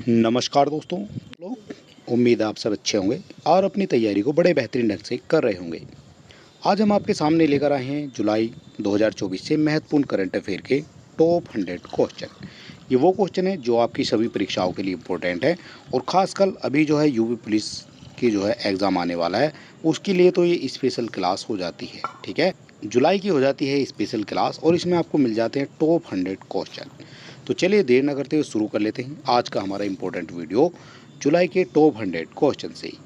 नमस्कार दोस्तों लोग, उम्मीद है आप सब अच्छे होंगे और अपनी तैयारी को बड़े बेहतरीन ढंग से कर रहे होंगे। आज हम आपके सामने लेकर आए हैं जुलाई 2024 से महत्वपूर्ण करंट अफेयर के टॉप 100 क्वेश्चन। ये वो क्वेश्चन है जो आपकी सभी परीक्षाओं के लिए इम्पोर्टेंट है और ख़ासकर अभी जो है यूपी पुलिस की जो है एग्ज़ाम आने वाला है, उसके लिए तो ये स्पेशल क्लास हो जाती है। ठीक है, जुलाई की हो जाती है स्पेशल क्लास और इसमें आपको मिल जाते हैं टॉप 100 क्वेश्चन। तो चलिए देर न करते हुए शुरू कर लेते हैं आज का हमारा इम्पोर्टेंट वीडियो जुलाई के टॉप 100 क्वेश्चन से ही।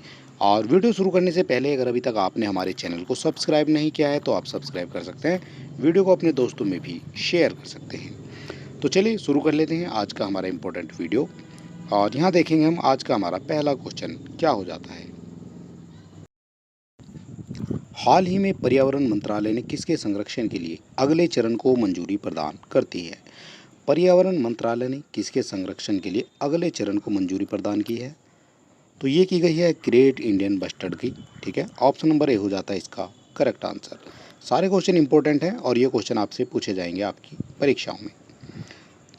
और वीडियो शुरू करने से पहले अगर अभी तक आपने हमारे चैनल को सब्सक्राइब नहीं किया है तो आप सब्सक्राइब कर सकते हैं, वीडियो को अपने दोस्तों में भी शेयर कर सकते हैं। तो चलिए शुरू कर लेते हैं आज का हमारा इम्पोर्टेंट वीडियो और यहाँ देखेंगे हम आज का हमारा पहला क्वेश्चन क्या हो जाता है। हाल ही में पर्यावरण मंत्रालय ने किसके संरक्षण के लिए अगले चरण को मंजूरी प्रदान करती है। पर्यावरण मंत्रालय ने किसके संरक्षण के लिए अगले चरण को मंजूरी प्रदान की है, तो ये की गई है ग्रेट इंडियन बस्टर्ड की। ठीक है, ऑप्शन नंबर ए हो जाता है इसका करेक्ट आंसर। सारे क्वेश्चन इंपॉर्टेंट हैं और ये क्वेश्चन आपसे पूछे जाएंगे आपकी परीक्षाओं में।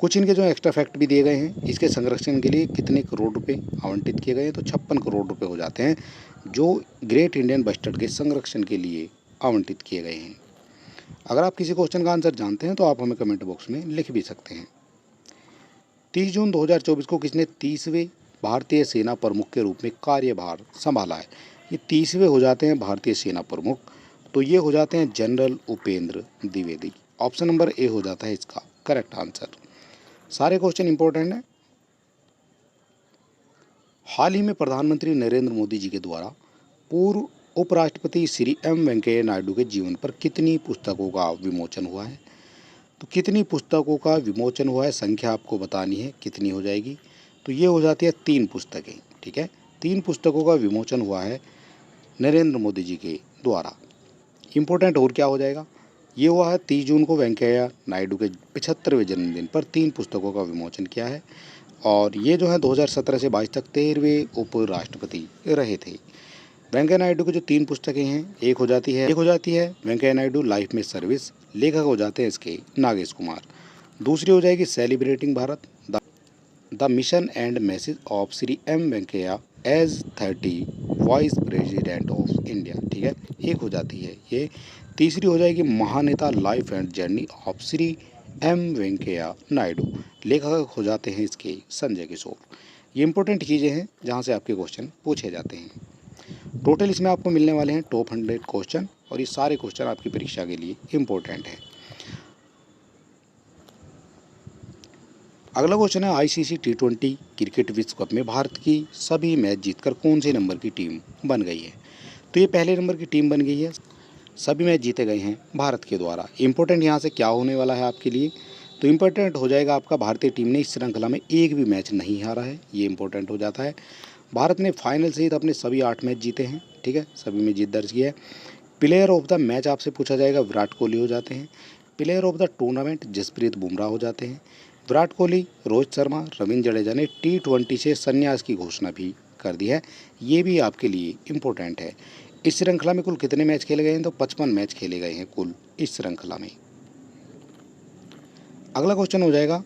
कुछ इनके जो एक्स्ट्रा फैक्ट भी दिए गए हैं, इसके संरक्षण के लिए कितने करोड़ रुपए आवंटित किए गए हैं, तो 56 करोड़ रुपए हो जाते हैं जो ग्रेट इंडियन बस्टर्ड के संरक्षण के लिए आवंटित किए गए हैं। अगर आप किसी क्वेश्चन का आंसर जानते हैं तो आप हमें कमेंट बॉक्स में लिख भी सकते हैं। 30 जून 2024 को किसने 30वें भारतीय सेना प्रमुख के रूप में कार्यभार संभाला है। ये 30वें हो जाते हैं भारतीय सेना प्रमुख, तो ये हो जाते हैं general Upendra Dwivedi. Option number A हो जाता है इसका करेक्ट आंसर। सारे क्वेश्चन इंपॉर्टेंट हैं। हाल ही में प्रधानमंत्री नरेंद्र मोदी जी के द्वारा पूर्व उपराष्ट्रपति श्री एम वेंकैया नायडू के जीवन पर कितनी पुस्तकों का विमोचन हुआ है, तो कितनी पुस्तकों का विमोचन हुआ है, संख्या आपको बतानी है कितनी हो जाएगी। तो ये हो जाती है 3 पुस्तकें। ठीक है, 3 पुस्तकों का विमोचन हुआ है नरेंद्र मोदी जी के द्वारा। इम्पोर्टेंट और क्या हो जाएगा, ये हुआ है 30 जून को वेंकैया नायडू के 75वें जन्मदिन पर 3 पुस्तकों का विमोचन किया है और ये जो है 2017 से 22 तक 13वें उपराष्ट्रपति रहे थे। वेंकैया नायडू की जो 3 पुस्तकें हैं, एक हो जाती है वेंकैया नायडू लाइफ में सर्विस, लेखक हो जाते हैं इसके नागेश कुमार। दूसरी हो जाएगी celebrating Bharat, the mission and message of Shri M Venkaiah as 30 vice president of India. ठीक है, एक हो जाती है ये। तीसरी हो जाएगी महानेता life and journey of Shri M Venkaiah Naidu, लेखक हो जाते हैं इसके संजय किशोर। ये इंपॉर्टेंट चीज़ें हैं जहाँ से आपके क्वेश्चन पूछे जाते हैं। टोटल इसमें आपको मिलने वाले हैं टॉप 100 क्वेश्चन और ये सारे क्वेश्चन आपकी परीक्षा के लिए इम्पोर्टेंट है। अगला क्वेश्चन है आईसीसी T20 क्रिकेट विश्व कप में भारत की सभी मैच जीतकर कौन से नंबर की टीम बन गई है। तो ये पहले नंबर की टीम बन गई है, सभी मैच जीते गए हैं भारत के द्वारा। इम्पोर्टेंट यहाँ से क्या होने वाला है आपके लिए, तो इम्पोर्टेंट हो जाएगा आपका भारतीय टीम ने इस श्रृंखला में एक भी मैच नहीं हारा है, ये इंपॉर्टेंट हो जाता है। भारत ने फाइनल सहित अपने सभी 8 मैच जीते हैं। ठीक है, सभी में जीत दर्ज किया है। प्लेयर ऑफ द मैच आपसे पूछा जाएगा, विराट कोहली हो जाते हैं। Player of the tournament Jasprit Bumrah हो जाते हैं। विराट कोहली, रोहित शर्मा, रविंद्र जडेजा ने T20 से संन्यास की घोषणा भी कर दी है, ये भी आपके लिए इम्पोर्टेंट है। इस श्रृंखला में कुल कितने मैच खेले गए हैं, तो 55 मैच खेले गए हैं कुल इस श्रृंखला में। अगला क्वेश्चन हो जाएगा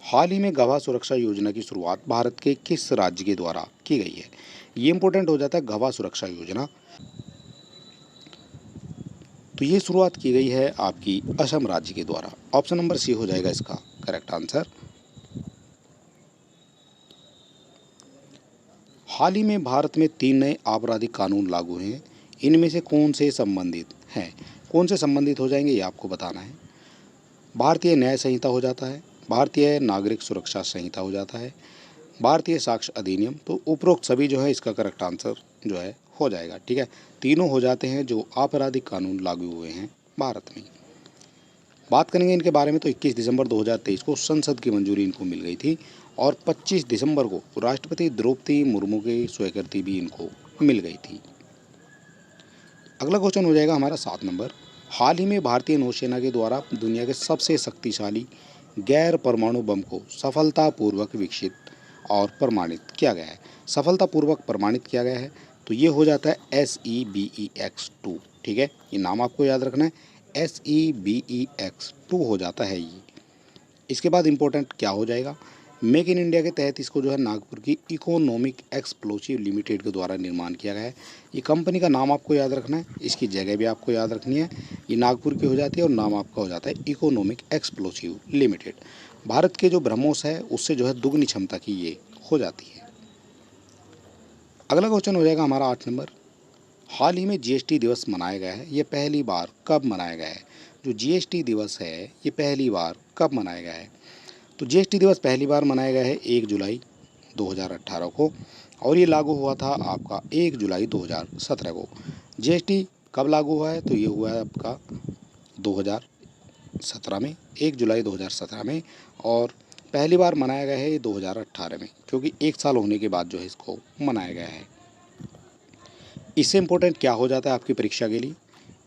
हाल ही में गवाह सुरक्षा योजना की शुरुआत भारत के किस राज्य के द्वारा की गई है। ये इंपॉर्टेंट हो जाता है गवाह सुरक्षा योजना, तो ये शुरुआत की गई है आपकी असम राज्य के द्वारा। ऑप्शन नंबर सी हो जाएगा इसका करेक्ट आंसर। हाल ही में भारत में 3 नए आपराधिक कानून लागू हैं, इनमें से कौन से संबंधित हैं, कौन से संबंधित हो जाएंगे ये आपको बताना है। भारतीय न्याय संहिता हो जाता है, भारतीय नागरिक सुरक्षा संहिता हो जाता है, भारतीय साक्ष्य अधिनियम। तो उपरोक्त सभी जो है इसका करेक्ट आंसर जो है हो जाएगा। ठीक है, तीनों हो जाते हैं जो आपराधिक कानून लागू हुए हैं भारत में। बात करेंगे इनके बारे में, तो 21 दिसंबर 2023 को संसद की मंजूरी इनको मिल गई थी और 25 दिसंबर को राष्ट्रपति द्रौपदी मुर्मू की स्वीकृति भी इनको मिल गई थी। अगला क्वेश्चन हो जाएगा हमारा 7 नंबर। हाल ही में भारतीय नौसेना के द्वारा दुनिया के सबसे शक्तिशाली गैर परमाणु बम को सफलतापूर्वक विकसित और प्रमाणित किया गया है। सफलतापूर्वक प्रमाणित किया गया है, तो ये हो जाता है SEBEX-2। ठीक है, ये नाम आपको याद रखना है, SEBEX-2 हो जाता है ये। इसके बाद इम्पोर्टेंट क्या हो जाएगा, मेक इन इंडिया के तहत इसको जो है नागपुर की इकोनॉमिक एक्सप्लोसिव लिमिटेड के द्वारा निर्माण किया गया है। ये कंपनी का नाम आपको याद रखना है, इसकी जगह भी आपको याद रखनी है। ये नागपुर की हो जाती है और नाम आपका हो जाता है इकोनॉमिक एक्सप्लोसिव लिमिटेड। भारत के जो ब्रह्मोस है उससे जो है दुगनी क्षमता की ये हो जाती है। अगला क्वेश्चन हो जाएगा हमारा 8 नंबर। हाल ही में जीएसटी दिवस मनाया गया है, ये पहली बार कब मनाया गया है? जो जीएसटी दिवस है ये पहली बार कब मनाया गया है? तो जीएसटी दिवस पहली बार मनाया गया है 1 जुलाई 2018 को, और ये लागू हुआ था आपका 1 जुलाई 2017 को। जीएसटी कब लागू हुआ है? तो ये हुआ है आपका 2017 में, 1 जुलाई 2017 में, और पहली बार मनाया गया है ये 2018 में, क्योंकि 1 साल होने के बाद जो है इसको मनाया गया है। इससे इम्पोर्टेंट क्या हो जाता है आपकी परीक्षा के लिए?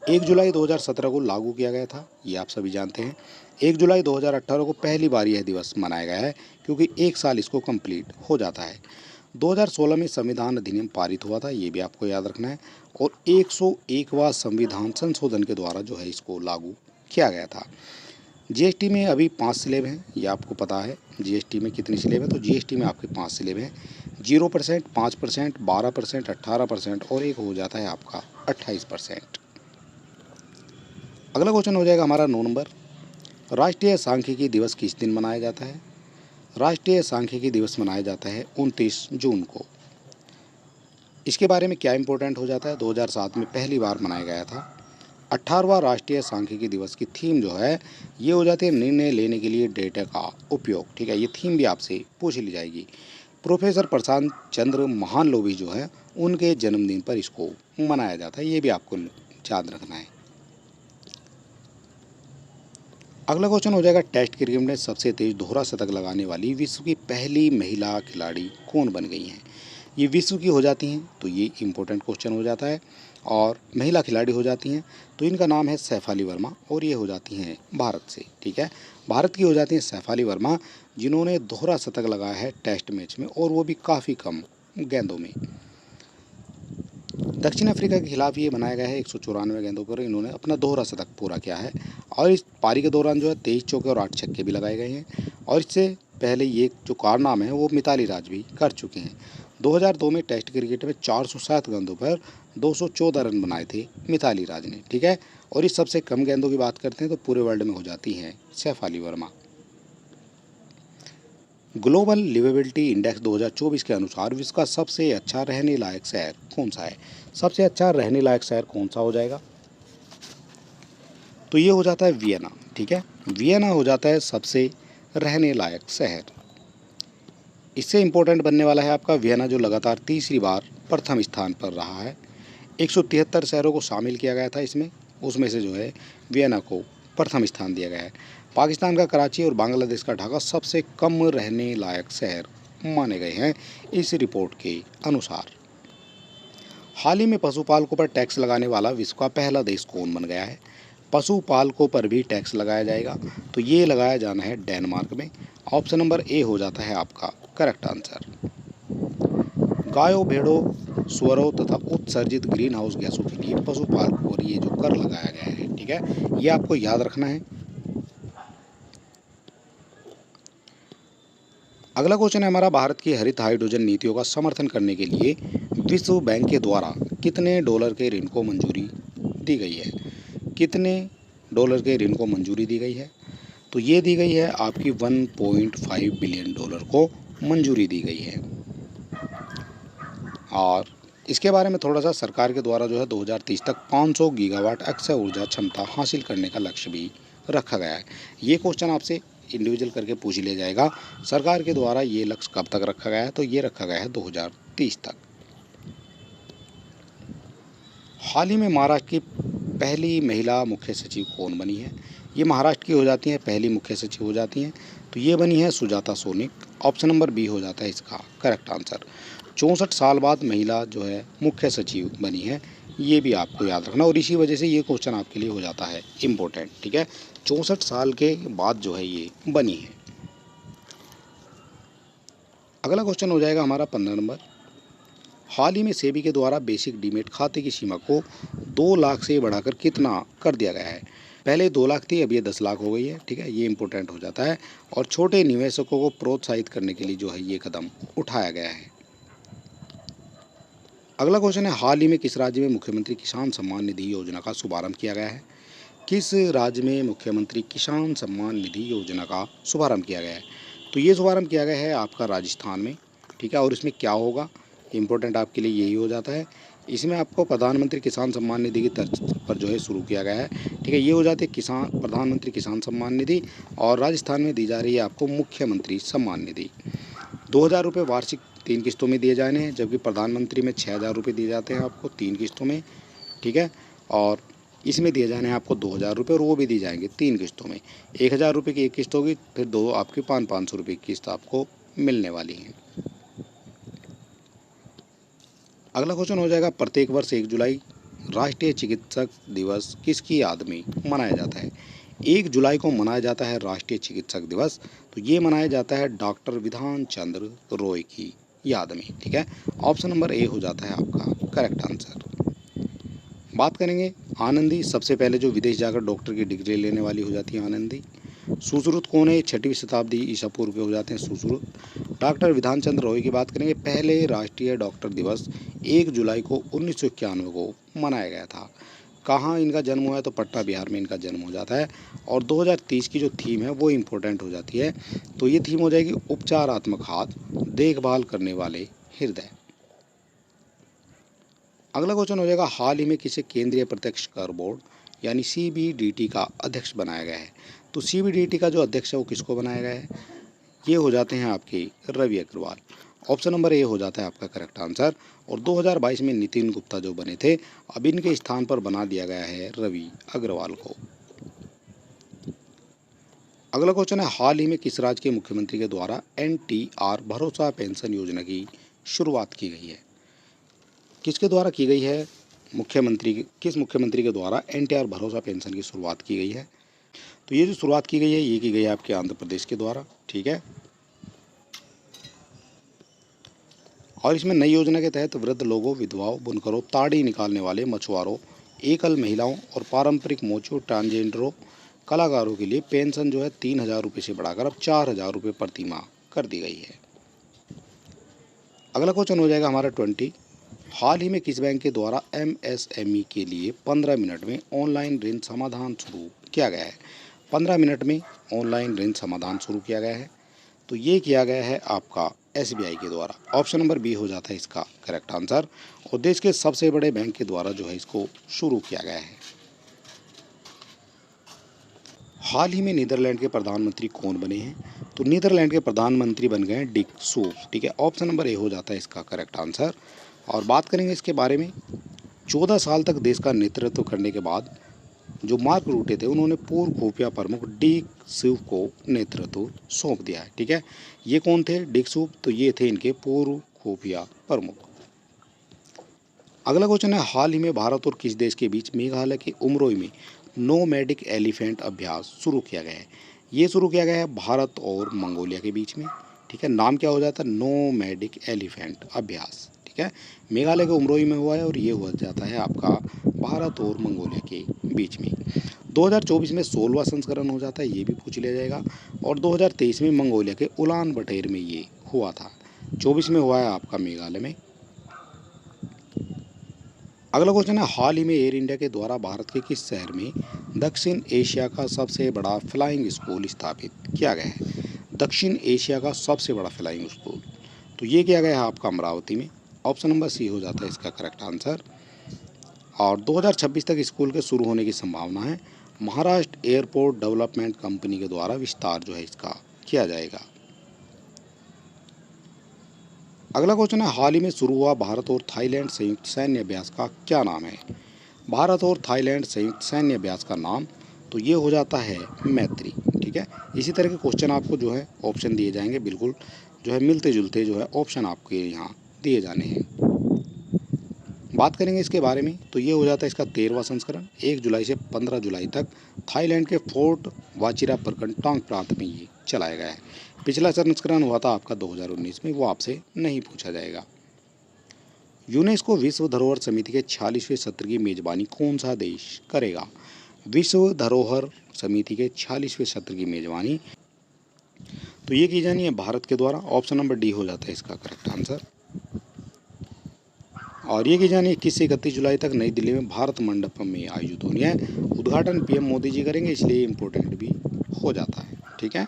1 जुलाई 2017 को लागू किया गया था, ये आप सभी जानते हैं। 1 जुलाई 2018 को पहली बार यह दिवस मनाया गया है, क्योंकि 1 साल इसको कंप्लीट हो जाता है। 2016 में संविधान अधिनियम पारित हुआ था, ये भी आपको याद रखना है, और 101वां संविधान संशोधन के द्वारा जो है इसको लागू किया गया था। जीएसटी में अभी 5 स्लैब हैं, ये आपको पता है। जीएसटी में कितनी स्लैब है? तो जीएसटी में आपके 5 स्लैब हैं। 0%, 5%, 12%, 18% और एक हो जाता है आपका 28%। अगला क्वेश्चन हो जाएगा हमारा 9 नंबर। राष्ट्रीय सांख्यिकी दिवस किस दिन मनाया जाता है? राष्ट्रीय सांख्यिकी दिवस मनाया जाता है 29 जून को। इसके बारे में क्या इंपॉर्टेंट हो जाता है? 2007 में पहली बार मनाया गया था। 18वां राष्ट्रीय सांख्यिकी दिवस की थीम जो है ये हो जाती है निर्णय लेने के लिए डेटा का उपयोग। ठीक है, ये थीम भी आपसे पूछ ली जाएगी। प्रोफेसर प्रशांत चंद्र महानलोबी जो है उनके जन्मदिन पर इसको मनाया जाता है, ये भी आपको याद रखना है। अगला क्वेश्चन हो जाएगा टेस्ट क्रिकेट में सबसे तेज दोहरा शतक लगाने वाली विश्व की पहली महिला खिलाड़ी कौन बन गई हैं? ये विश्व की हो जाती हैं, तो ये इंपॉर्टेंट क्वेश्चन हो जाता है, और महिला खिलाड़ी हो जाती हैं तो इनका नाम है सैफाली वर्मा, और ये हो जाती हैं भारत से। ठीक है, भारत की हो जाती हैं सैफाली वर्मा, जिन्होंने दोहरा शतक लगाया है टेस्ट मैच में, और वो भी काफ़ी कम गेंदों में। दक्षिण अफ्रीका के खिलाफ ये बनाया गया है 194 गेंदों पर इन्होंने अपना दोहरा शतक पूरा किया है, और इस पारी के दौरान जो है 23 चौके और 8 छक्के भी लगाए गए हैं। और इससे पहले ये जो कारनामे हैं वो मिताली राज भी कर चुके हैं। 2002 में टेस्ट क्रिकेट में 407 गेंदों पर 214 रन बनाए थे मिताली राज ने। ठीक है, और इस सबसे कम गेंदों की बात करते हैं तो पूरे वर्ल्ड में हो जाती हैं Shafali Verma. Global liveability index 2024 के अनुसार विश्व का सबसे अच्छा रहने लायक शहर कौन सा है? सबसे अच्छा रहने लायक शहर कौन सा हो जाएगा? तो ये हो जाता है वियना। ठीक है, वियना हो जाता है सबसे रहने लायक शहर। इससे इम्पोर्टेंट बनने वाला है आपका वियना, जो लगातार तीसरी बार प्रथम स्थान पर रहा है। 173 शहरों को शामिल किया गया था इसमें, उसमें से जो है वियना को प्रथम स्थान दिया गया है। पाकिस्तान का कराची और बांग्लादेश का ढाका सबसे कम रहने लायक शहर माने गए हैं इस रिपोर्ट के अनुसार। हाल ही में पशुपालकों पर टैक्स लगाने वाला विश्व का पहला देश कौन बन गया है? पशुपालकों पर भी टैक्स लगाया जाएगा, तो ये लगाया जाना है डेनमार्क में। ऑप्शन नंबर ए हो जाता है आपका करेक्ट आंसर। गायों, भेड़ों, सुअरों तथा उत्सर्जित ग्रीन हाउस गैसों के लिए पशुपालकों पर ये जो कर लगाया गया है, ठीक है, ये आपको याद रखना है। अगला क्वेश्चन है हमारा, भारत की हरित हाइड्रोजन नीतियों का समर्थन करने के लिए विश्व बैंक के द्वारा कितने डॉलर के ऋण को मंजूरी दी गई है? कितने डॉलर के ऋण को मंजूरी दी गई है? तो ये दी गई है आपकी 1.5 बिलियन डॉलर को मंजूरी दी गई है। और इसके बारे में थोड़ा सा, सरकार के द्वारा जो है 2030 तक 500 गीगावाट अक्षय ऊर्जा क्षमता हासिल करने का लक्ष्य भी रखा गया है। ये क्वेश्चन आपसे इंडिविजुअल करके पूछ लिया जाएगा, सरकार के द्वारा ये लक्ष्य कब तक रखा गया है? तो ये रखा गया है 2030 तक। हाल ही में महाराष्ट्र की पहली महिला मुख्य सचिव कौन बनी है? ये महाराष्ट्र की हो जाती हैं, पहली मुख्य सचिव हो जाती हैं, तो ये बनी है Sujata Sonik. Option number B हो जाता है इसका करेक्ट आंसर। 64 साल बाद महिला जो है मुख्य सचिव बनी है, ये भी आपको याद रखना, और इसी वजह से ये क्वेश्चन आपके लिए हो जाता है इम्पोर्टेंट। ठीक है, 64 साल के बाद जो है ये बनी है। अगला क्वेश्चन हो जाएगा हमारा 15 नंबर। हाल ही में सेबी के द्वारा बेसिक डीमेट खाते की सीमा को 2 लाख से बढ़ाकर कितना कर दिया गया है? पहले 2 लाख थी, अब ये 10 लाख हो गई है, ठीक है, ये इंपॉर्टेंट हो जाता है। और छोटे निवेशकों को प्रोत्साहित करने के लिए जो है ये कदम उठाया गया है। अगला क्वेश्चन है, हाल ही में किस राज्य में मुख्यमंत्री किसान सम्मान निधि योजना का शुभारंभ किया गया है? किस राज्य में मुख्यमंत्री किसान सम्मान निधि योजना का शुभारंभ किया गया है? तो ये शुभारंभ किया गया है आपका राजस्थान में, ठीक है। और इसमें क्या होगा, इम्पोर्टेंट आपके लिए यही हो जाता है। इसमें आपको प्रधानमंत्री किसान सम्मान निधि की तर्ज पर जो है शुरू किया गया है, ठीक है। ये हो जाती है प्रधानमंत्री किसान सम्मान निधि, और राजस्थान में दी जा रही है आपको मुख्यमंत्री सम्मान निधि। 2,000 रुपये वार्षिक 3 किस्तों में दिए जाने हैं, जबकि प्रधानमंत्री में 6,000 रुपये दिए जाते हैं आपको 3 किस्तों में, ठीक है। और इसमें दिए जाने हैं आपको 2,000 रुपये, और वो भी दिए जाएंगे 3 किस्तों में। 1,000 रुपये की एक किस्त होगी, फिर 2 आपकी 500 रुपये की किस्त आपको मिलने वाली है। अगला क्वेश्चन हो जाएगा, प्रत्येक वर्ष 1 जुलाई राष्ट्रीय चिकित्सक दिवस किसकी याद में मनाया जाता है? 1 जुलाई को मनाया जाता है राष्ट्रीय चिकित्सक दिवस, तो ये मनाया जाता है डॉक्टर विधान चंद्र रॉय की याद में, ठीक है। ऑप्शन नंबर ए हो जाता है आपका करेक्ट आंसर। बात करेंगे आनंदी, सबसे पहले जो विदेश जाकर डॉक्टर की डिग्री लेने वाली हो जाती है आनंदी। सुश्रुत कौन है? 6वीं शताब्दी ईसा पूर्व के हो जाते हैं सुश्रुत। डॉक्टर विधान चंद्र रॉय की बात करेंगे, पहले राष्ट्रीय डॉक्टर दिवस 1 जुलाई को 1991 को मनाया गया था। कहाँ इनका जन्म हुआ है? तो पटना बिहार में इनका जन्म हो जाता है। और 2030 की जो थीम है वो इम्पोर्टेंट हो जाती है, तो ये थीम हो जाएगी उपचारात्मक हाथ, देखभाल करने वाले हृदय। अगला क्वेश्चन हो जाएगा, हाल ही में किसे केंद्रीय प्रत्यक्ष कर बोर्ड यानी CBDT का अध्यक्ष बनाया गया है? तो CBDT का जो अध्यक्ष है वो किसको बनाया गया है? ये हो जाते हैं आपके Ravi Agarwal. Option number A हो जाता है आपका करेक्ट आंसर। और 2022 में नितिन गुप्ता जो बने थे, अब इनके स्थान पर बना दिया गया है रवि अग्रवाल को। अगला क्वेश्चन है, हाल ही में किस राज्य के मुख्यमंत्री के द्वारा NTR भरोसा पेंशन योजना की शुरुआत की गई है? किसके द्वारा की गई है? किस मुख्यमंत्री के द्वारा NTR भरोसा पेंशन की शुरुआत की गई है? तो ये जो शुरुआत की गई है ये की गई है आपके आंध्र प्रदेश के द्वारा, ठीक है। और इसमें नई योजना के तहत वृद्ध लोगों, विधवाओं, बुनकरों, ताड़ी निकालने वाले, मछुआरों, एकल महिलाओं और पारंपरिक मोचो ट्रांसजेंडरों कलाकारों के लिए पेंशन जो है 3,000 रुपये से बढ़ाकर अब 4,000 रुपये प्रति माह कर दी गई है। अगला क्वेश्चन हो जाएगा हमारा 20, हाल ही में किस बैंक के द्वारा MSME के लिए 15 मिनट में ऑनलाइन ऋण समाधान शुरू किया गया है? 15 मिनट में ऑनलाइन ऋण समाधान शुरू किया गया है, तो ये किया गया है आपका SBI के द्वारा। ऑप्शन नंबर बी हो जाता है इसका करेक्ट आंसर। और देश के सबसे बड़े बैंक के द्वारा जो है इसको शुरू किया गया है। हाल ही में नीदरलैंड के प्रधानमंत्री कौन बने हैं? तो नीदरलैंड के प्रधानमंत्री बन गए हैं डिक सूफ, ठीक है। ऑप्शन नंबर ए हो जाता है इसका करेक्ट आंसर। और बात करेंगे इसके बारे में, 14 साल तक देश का नेतृत्व करने के बाद जो मार्क रूटे थे उन्होंने पूर्व खुफिया प्रमुख डिक सूफ को नेतृत्व सौंप दिया है, ठीक है। ये कौन थे डिक सूफ? तो ये थे इनके पूर्व खुफिया प्रमुख। अगला क्वेश्चन है, हाल ही में भारत और किस देश के बीच मेघालय के उमरोई में नोमैडिक एलिफेंट अभ्यास शुरू किया गया है? ये शुरू किया गया है भारत और मंगोलिया के बीच में, ठीक है। नाम क्या हो जाता है? नोमैडिक एलिफेंट अभ्यास, ठीक है। मेघालय के उमरोई में हुआ है और ये हो जाता है आपका भारत और मंगोलिया के बीच में। 2024 में 16वां संस्करण हो जाता है, ये भी पूछ लिया जाएगा। और 2023 में मंगोलिया के उलान बटेर में ये हुआ था। 24 में हुआ है आपका मेघालय में। अगला क्वेश्चन है, हाल ही में एयर इंडिया के द्वारा भारत के किस शहर में दक्षिण एशिया का सबसे बड़ा फ्लाइंग स्कूल स्थापित किया गया है? दक्षिण एशिया का सबसे बड़ा फ्लाइंग स्कूल, तो ये किया गया है आपका अमरावती में। ऑप्शन नंबर सी हो जाता है इसका करेक्ट आंसर। और 2026 तक स्कूल के शुरू होने की संभावना है। महाराष्ट्र एयरपोर्ट डेवलपमेंट कंपनी के द्वारा विस्तार जो है इसका किया जाएगा। अगला क्वेश्चन है, हाल ही में शुरू हुआ भारत और थाईलैंड संयुक्त सैन्य अभ्यास का क्या नाम है? भारत और थाईलैंड संयुक्त सैन्य अभ्यास का नाम, तो ये हो जाता है मैत्री, ठीक है। इसी तरह के क्वेश्चन आपको जो है ऑप्शन दिए जाएंगे, बिल्कुल जो है मिलते जुलते जो है ऑप्शन आपके यहाँ दिए जाने हैं। बात करेंगे इसके बारे में, तो ये हो जाता है इसका 13वां संस्करण। 1 जुलाई से 15 जुलाई तक थाईलैंड के फोर्ट वाचिरा प्रखंड टांग प्रांत में ये चलाया गया है। पिछला संस्करण हुआ था आपका 2019 में, वो आपसे नहीं पूछा जाएगा। यूनेस्को विश्व धरोहर समिति के 46वें सत्र की मेजबानी कौन सा देश करेगा? विश्व धरोहर समिति के 46वें सत्र की मेजबानी। तो ये की जानी है भारत के द्वारा। ऑप्शन नंबर डी हो जाता है इसका करेक्ट आंसर। और ये की जानी 21 से 31 जुलाई तक नई दिल्ली में भारत मंडपम में आयोजित होनी है। उद्घाटन पीएम मोदी जी करेंगे, इसलिए इम्पोर्टेंट भी हो जाता है। ठीक है,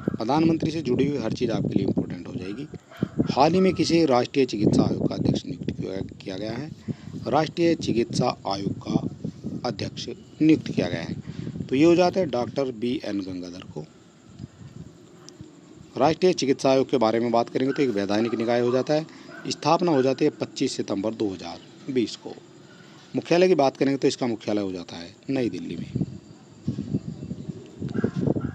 प्रधानमंत्री से जुड़ी हुई हर चीज़ आपके लिए इम्पोर्टेंट हो जाएगी। हाल ही में किसी राष्ट्रीय चिकित्सा आयोग का अध्यक्ष नियुक्त किया गया है। राष्ट्रीय चिकित्सा आयोग का अध्यक्ष नियुक्त किया गया है, तो ये हो जाता है डॉक्टर BN गंगाधर को। राष्ट्रीय चिकित्सा आयोग के बारे में बात करेंगे तो एक वैधानिक निकाय हो जाता है। स्थापना हो जाती है 25 सितंबर 2020 को। मुख्यालय की बात करेंगे तो इसका मुख्यालय हो जाता है नई दिल्ली में।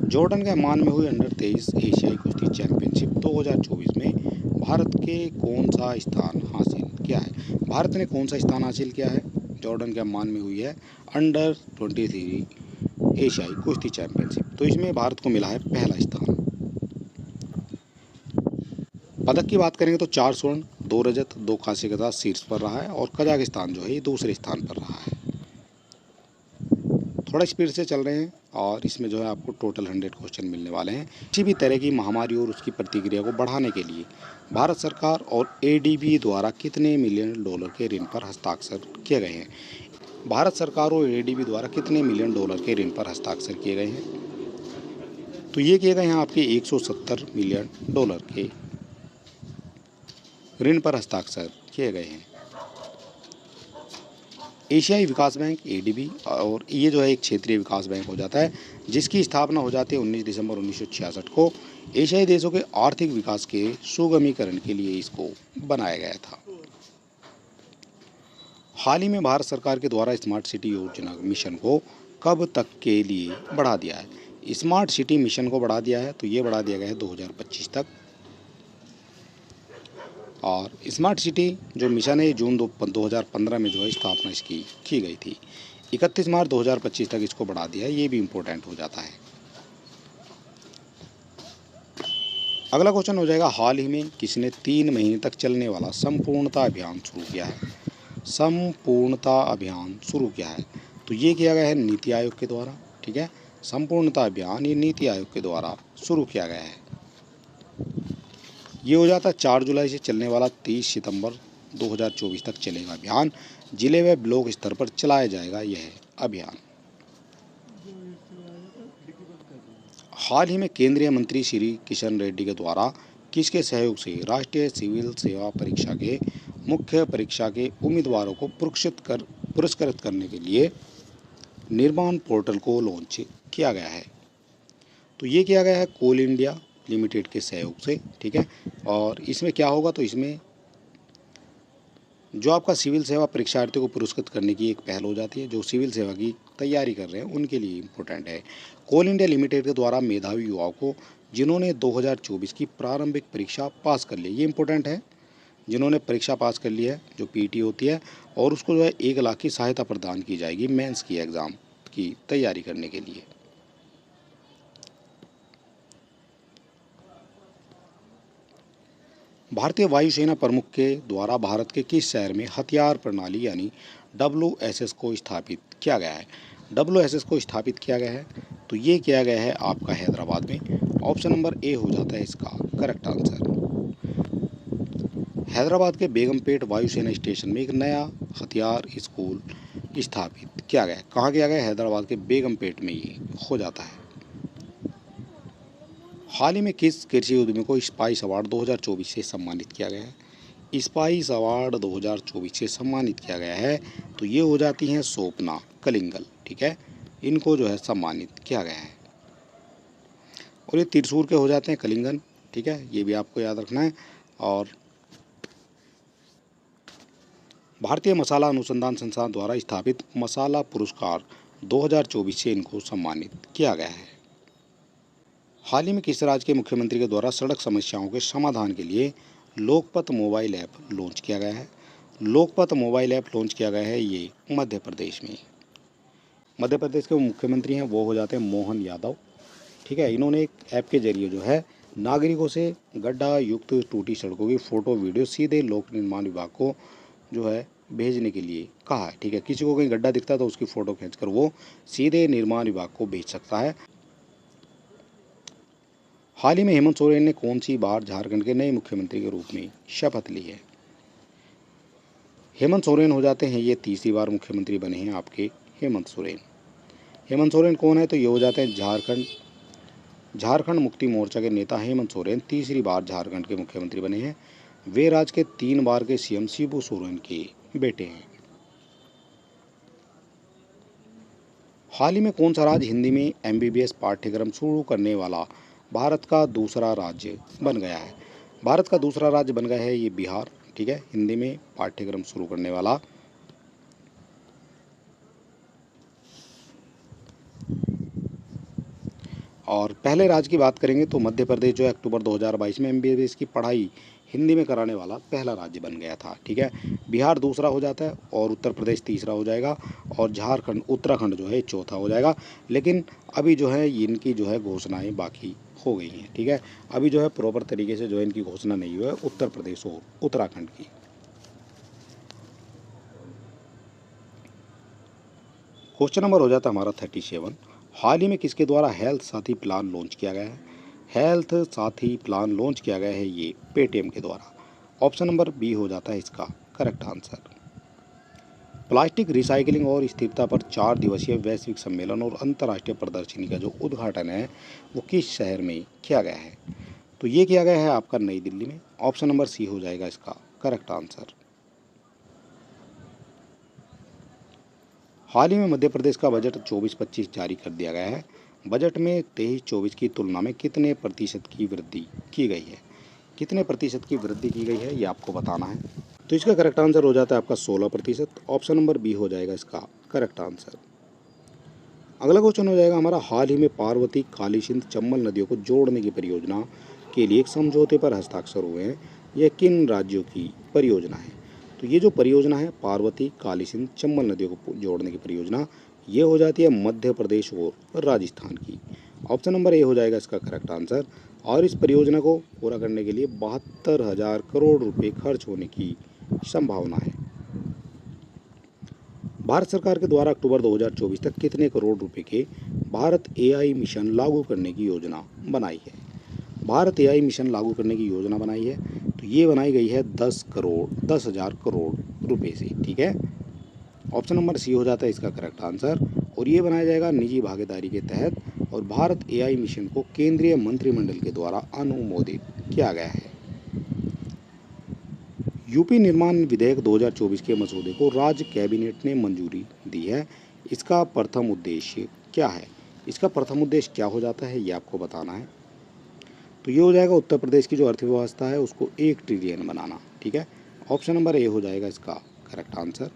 जॉर्डन के अम्मान में हुई अंडर-23 एशियाई कुश्ती चैंपियनशिप 2024 में भारत के कौन सा स्थान हासिल किया है? भारत ने कौन सा स्थान हासिल किया है? जॉर्डन के अम्मान में हुई है अंडर-23 एशियाई कुश्ती चैंपियनशिप, तो इसमें भारत को मिला है पहला स्थान। पदक की बात करेंगे तो 4 स्वर्ण, 2 रजत, 2 कांस्य के साथ शीर्ष पर रहा है और कजाकिस्तान जो है ये दूसरे स्थान पर रहा है। थोड़ा स्पीड से चल रहे हैं और इसमें जो है आपको टोटल 100 क्वेश्चन मिलने वाले हैं। किसी भी तरह की महामारी और उसकी प्रतिक्रिया को बढ़ाने के लिए भारत सरकार और ADB द्वारा कितने मिलियन डॉलर के ऋण पर हस्ताक्षर किए गए हैं? भारत सरकार और ADB द्वारा कितने मिलियन डॉलर के ऋण पर हस्ताक्षर किए गए हैं? तो ये किए गए हैं आपके 170 मिलियन डॉलर के ऋण पर हस्ताक्षर किए गए हैं। एशियाई विकास बैंक ADB, और ये जो है एक क्षेत्रीय विकास बैंक हो जाता है जिसकी स्थापना हो जाती है 19 दिसंबर 1966 को। एशियाई देशों के आर्थिक विकास के सुगमीकरण के लिए इसको बनाया गया था। हाल ही में भारत सरकार के द्वारा स्मार्ट सिटी योजना मिशन को कब तक के लिए बढ़ा दिया है? स्मार्ट सिटी मिशन को बढ़ा दिया है, तो ये बढ़ा दिया गया है 2025 तक। और स्मार्ट सिटी जो मिशन है जून 2015 में जो है स्थापना इसकी की गई थी। 31 मार्च 2025 तक इसको बढ़ा दिया है, ये भी इम्पोर्टेंट हो जाता है। अगला क्वेश्चन हो जाएगा, हाल ही में किसने 3 महीने तक चलने वाला संपूर्णता अभियान शुरू किया है? संपूर्णता अभियान शुरू किया है, तो ये किया गया है नीति आयोग के द्वारा। ठीक है, संपूर्णता अभियान ये नीति आयोग के द्वारा शुरू किया गया है। ये हो जाता है 4 जुलाई से चलने वाला 30 सितंबर 2024 तक चलेगा अभियान। जिले व ब्लॉक स्तर पर चलाया जाएगा यह अभियान। हाल ही में केंद्रीय मंत्री श्री किशन रेड्डी के द्वारा किसके सहयोग से राष्ट्रीय सिविल सेवा परीक्षा के मुख्य परीक्षा के उम्मीदवारों को पुरस्कृत करने के लिए निर्माण पोर्टल को लॉन्च किया गया है? तो ये किया गया है कोल इंडिया लिमिटेड के सहयोग से। ठीक है, और इसमें क्या होगा, तो इसमें जो आपका सिविल सेवा परीक्षार्थियों को पुरस्कृत करने की एक पहल हो जाती है, जो सिविल सेवा की तैयारी कर रहे हैं उनके लिए इम्पोर्टेंट है। कोल इंडिया लिमिटेड के द्वारा मेधावी युवाओं को जिन्होंने 2024 की प्रारंभिक परीक्षा पास कर ली, ये इम्पोर्टेंट है, जिन्होंने परीक्षा पास कर ली है जो PET होती है, और उसको जो है 1 लाख की सहायता प्रदान की जाएगी मेंस की एग्ज़ाम की तैयारी करने के लिए। भारतीय वायुसेना प्रमुख के द्वारा भारत के किस शहर में हथियार प्रणाली यानी WSS को स्थापित किया गया है? WSS को स्थापित किया गया है, तो ये किया गया है आपका हैदराबाद में। ऑप्शन नंबर A हो जाता है इसका करेक्ट आंसर। हैदराबाद के बेगमपेट वायुसेना स्टेशन में एक नया हथियार स्कूल स्थापित किया गया है। कहाँ किया गया? हैदराबाद के बेगमपेट में ये हो जाता है। हाल ही में किस कृषि उद्यमी को स्पाइस अवार्ड 2024 से सम्मानित किया गया है? स्पाइस अवार्ड 2024 से सम्मानित किया गया है, तो ये हो जाती हैं स्वप्ना कलिंगल। ठीक है, इनको जो है सम्मानित किया गया है। और ये त्रिशूर के हो जाते हैं कलिंगन। ठीक है, ये भी आपको याद रखना है। और भारतीय मसाला अनुसंधान संस्थान द्वारा स्थापित मसाला पुरस्कार 2024 से इनको सम्मानित किया गया है। हाल ही में किस राज्य के मुख्यमंत्री के द्वारा सड़क समस्याओं के समाधान के लिए लोकपथ मोबाइल ऐप लॉन्च किया गया है? लोकपथ मोबाइल ऐप लॉन्च किया गया है ये मध्य प्रदेश में। मध्य प्रदेश के मुख्यमंत्री हैं वो हो जाते हैं मोहन यादव। ठीक है, इन्होंने एक ऐप के जरिए जो है नागरिकों से गड्ढा युक्त टूटी सड़कों की फ़ोटो वीडियो सीधे लोक निर्माण विभाग को जो है भेजने के लिए कहा है। ठीक है, किसी को कहीं गड्ढा दिखता है तो उसकी फ़ोटो खींचकर वो सीधे निर्माण विभाग को भेज सकता है। हाल ही में हेमंत सोरेन ने कौन सी बार झारखंड के नए मुख्यमंत्री के रूप में शपथ ली है? हेमंत सोरेन हो जाते हैं ये तीसरी बार मुख्यमंत्री बने हैं आपके हेमंत सोरेन। हेमंत सोरेन कौन है? तो ये हो जाते हैं झारखंड मुक्ति मोर्चा के नेता हेमंत सोरेन तीसरी बार झारखंड के मुख्यमंत्री बने हैं। वे राज्य के 3 बार के सीएम शिबू सोरेन के बेटे हैं। हाल ही में कौन सा राज्य हिंदी में एमबीबीएस पाठ्यक्रम शुरू करने वाला भारत का दूसरा राज्य बन गया है? भारत का दूसरा राज्य बन गया है ये बिहार। ठीक है, हिंदी में पाठ्यक्रम शुरू करने वाला। और पहले राज्य की बात करेंगे तो मध्य प्रदेश जो है अक्टूबर 2022 में एमबीबीएस की पढ़ाई हिंदी में कराने वाला पहला राज्य बन गया था। ठीक है, बिहार दूसरा हो जाता है और उत्तर प्रदेश तीसरा हो जाएगा और झारखंड उत्तराखंड जो है चौथा हो जाएगा। लेकिन अभी जो है इनकी जो है घोषणाएं बाकी हो गई हैं। ठीक है, अभी जो है प्रॉपर तरीके से जो है इनकी घोषणा नहीं हुई है उत्तर प्रदेश और उत्तराखंड की। क्वेश्चन नंबर हो जाता है हमारा 37। हाल ही में किसके द्वारा हेल्थ साथी प्लान लॉन्च किया गया है? हेल्थ साथी प्लान लॉन्च किया गया है ये पेटीएम के द्वारा। ऑप्शन नंबर बी हो जाता है इसका करेक्ट आंसर। प्लास्टिक रिसाइकलिंग और स्थिरता पर 4 दिवसीय वैश्विक सम्मेलन और अंतर्राष्ट्रीय प्रदर्शनी का जो उद्घाटन है वो किस शहर में किया गया है? तो ये किया गया है आपका नई दिल्ली में। ऑप्शन नंबर सी हो जाएगा इसका करेक्ट आंसर। हाल ही में मध्य प्रदेश का बजट 24-25 जारी कर दिया गया है। बजट में 23-24 की तुलना में कितने प्रतिशत की वृद्धि की गई है? कितने प्रतिशत की वृद्धि की गई है ये आपको बताना है। तो इसका करेक्ट आंसर हो जाता है आपका 16%। ऑप्शन नंबर बी हो जाएगा इसका करेक्ट आंसर। अगला क्वेश्चन हो जाएगा हमारा, हाल ही में पार्वती काली सिंध चंबल नदियों को जोड़ने की परियोजना के लिए एक समझौते पर हस्ताक्षर हुए हैं। यह किन राज्यों की परियोजना है? तो ये जो परियोजना है पार्वती काली सिंध चंबल नदियों को जोड़ने की परियोजना, ये हो जाती है मध्य प्रदेश और राजस्थान की। ऑप्शन नंबर ए हो जाएगा इसका करेक्ट आंसर। और इस परियोजना को पूरा करने के लिए 72,000 करोड़ रुपए खर्च होने की संभावना है। भारत सरकार के द्वारा अक्टूबर 2024 तक कितने करोड़ रुपए के भारत एआई मिशन लागू करने की योजना बनाई है? भारत एआई मिशन लागू करने की योजना बनाई है तो ये बनाई गई है 10,000 करोड़ रुपए से। ठीक है, ऑप्शन नंबर सी हो जाता है इसका करेक्ट आंसर। और ये बनाया जाएगा निजी भागीदारी के तहत और भारत एआई मिशन को केंद्रीय मंत्रिमंडल के द्वारा अनुमोदित किया गया है। यूपी निर्माण विधेयक 2024 के मसौदे को राज्य कैबिनेट ने मंजूरी दी है। इसका प्रथम उद्देश्य क्या है? इसका प्रथम उद्देश्य क्या हो जाता है ये आपको बताना है। तो ये हो जाएगा उत्तर प्रदेश की जो अर्थव्यवस्था है उसको 1 ट्रिलियन बनाना। ठीक है, ऑप्शन नंबर ए हो जाएगा इसका करेक्ट आंसर।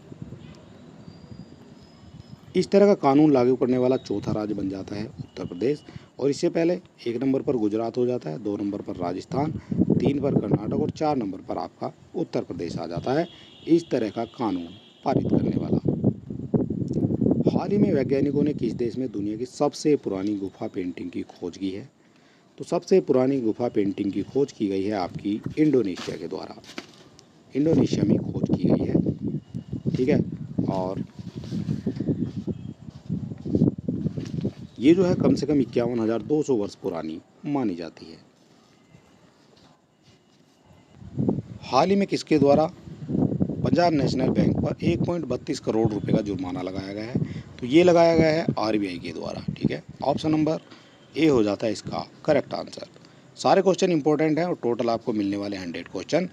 इस तरह का कानून लागू करने वाला चौथा राज्य बन जाता है उत्तर प्रदेश। और इससे पहले 1 नंबर पर गुजरात हो जाता है, 2 नंबर पर राजस्थान, 3 पर कर्नाटक और 4 नंबर पर आपका उत्तर प्रदेश आ जाता है इस तरह का कानून पारित करने वाला। हाल ही में वैज्ञानिकों ने किस देश में दुनिया की सबसे पुरानी गुफा पेंटिंग की खोज की है? तो सबसे पुरानी गुफा पेंटिंग की खोज की गई है आपकी इंडोनेशिया के द्वारा। इंडोनेशिया में खोज की गई है। ठीक है, और ये जो है कम से कम 51,200 वर्ष पुरानी मानी जाती है। हाल ही में किसके द्वारा पंजाब नेशनल बैंक पर 1.32 करोड़ रुपए का जुर्माना लगाया गया है? तो ये लगाया गया है आरबीआई के द्वारा। ठीक है, ऑप्शन नंबर ए हो जाता है इसका करेक्ट आंसर। सारे क्वेश्चन इंपॉर्टेंट हैं और टोटल आपको मिलने वाले 100 क्वेश्चन।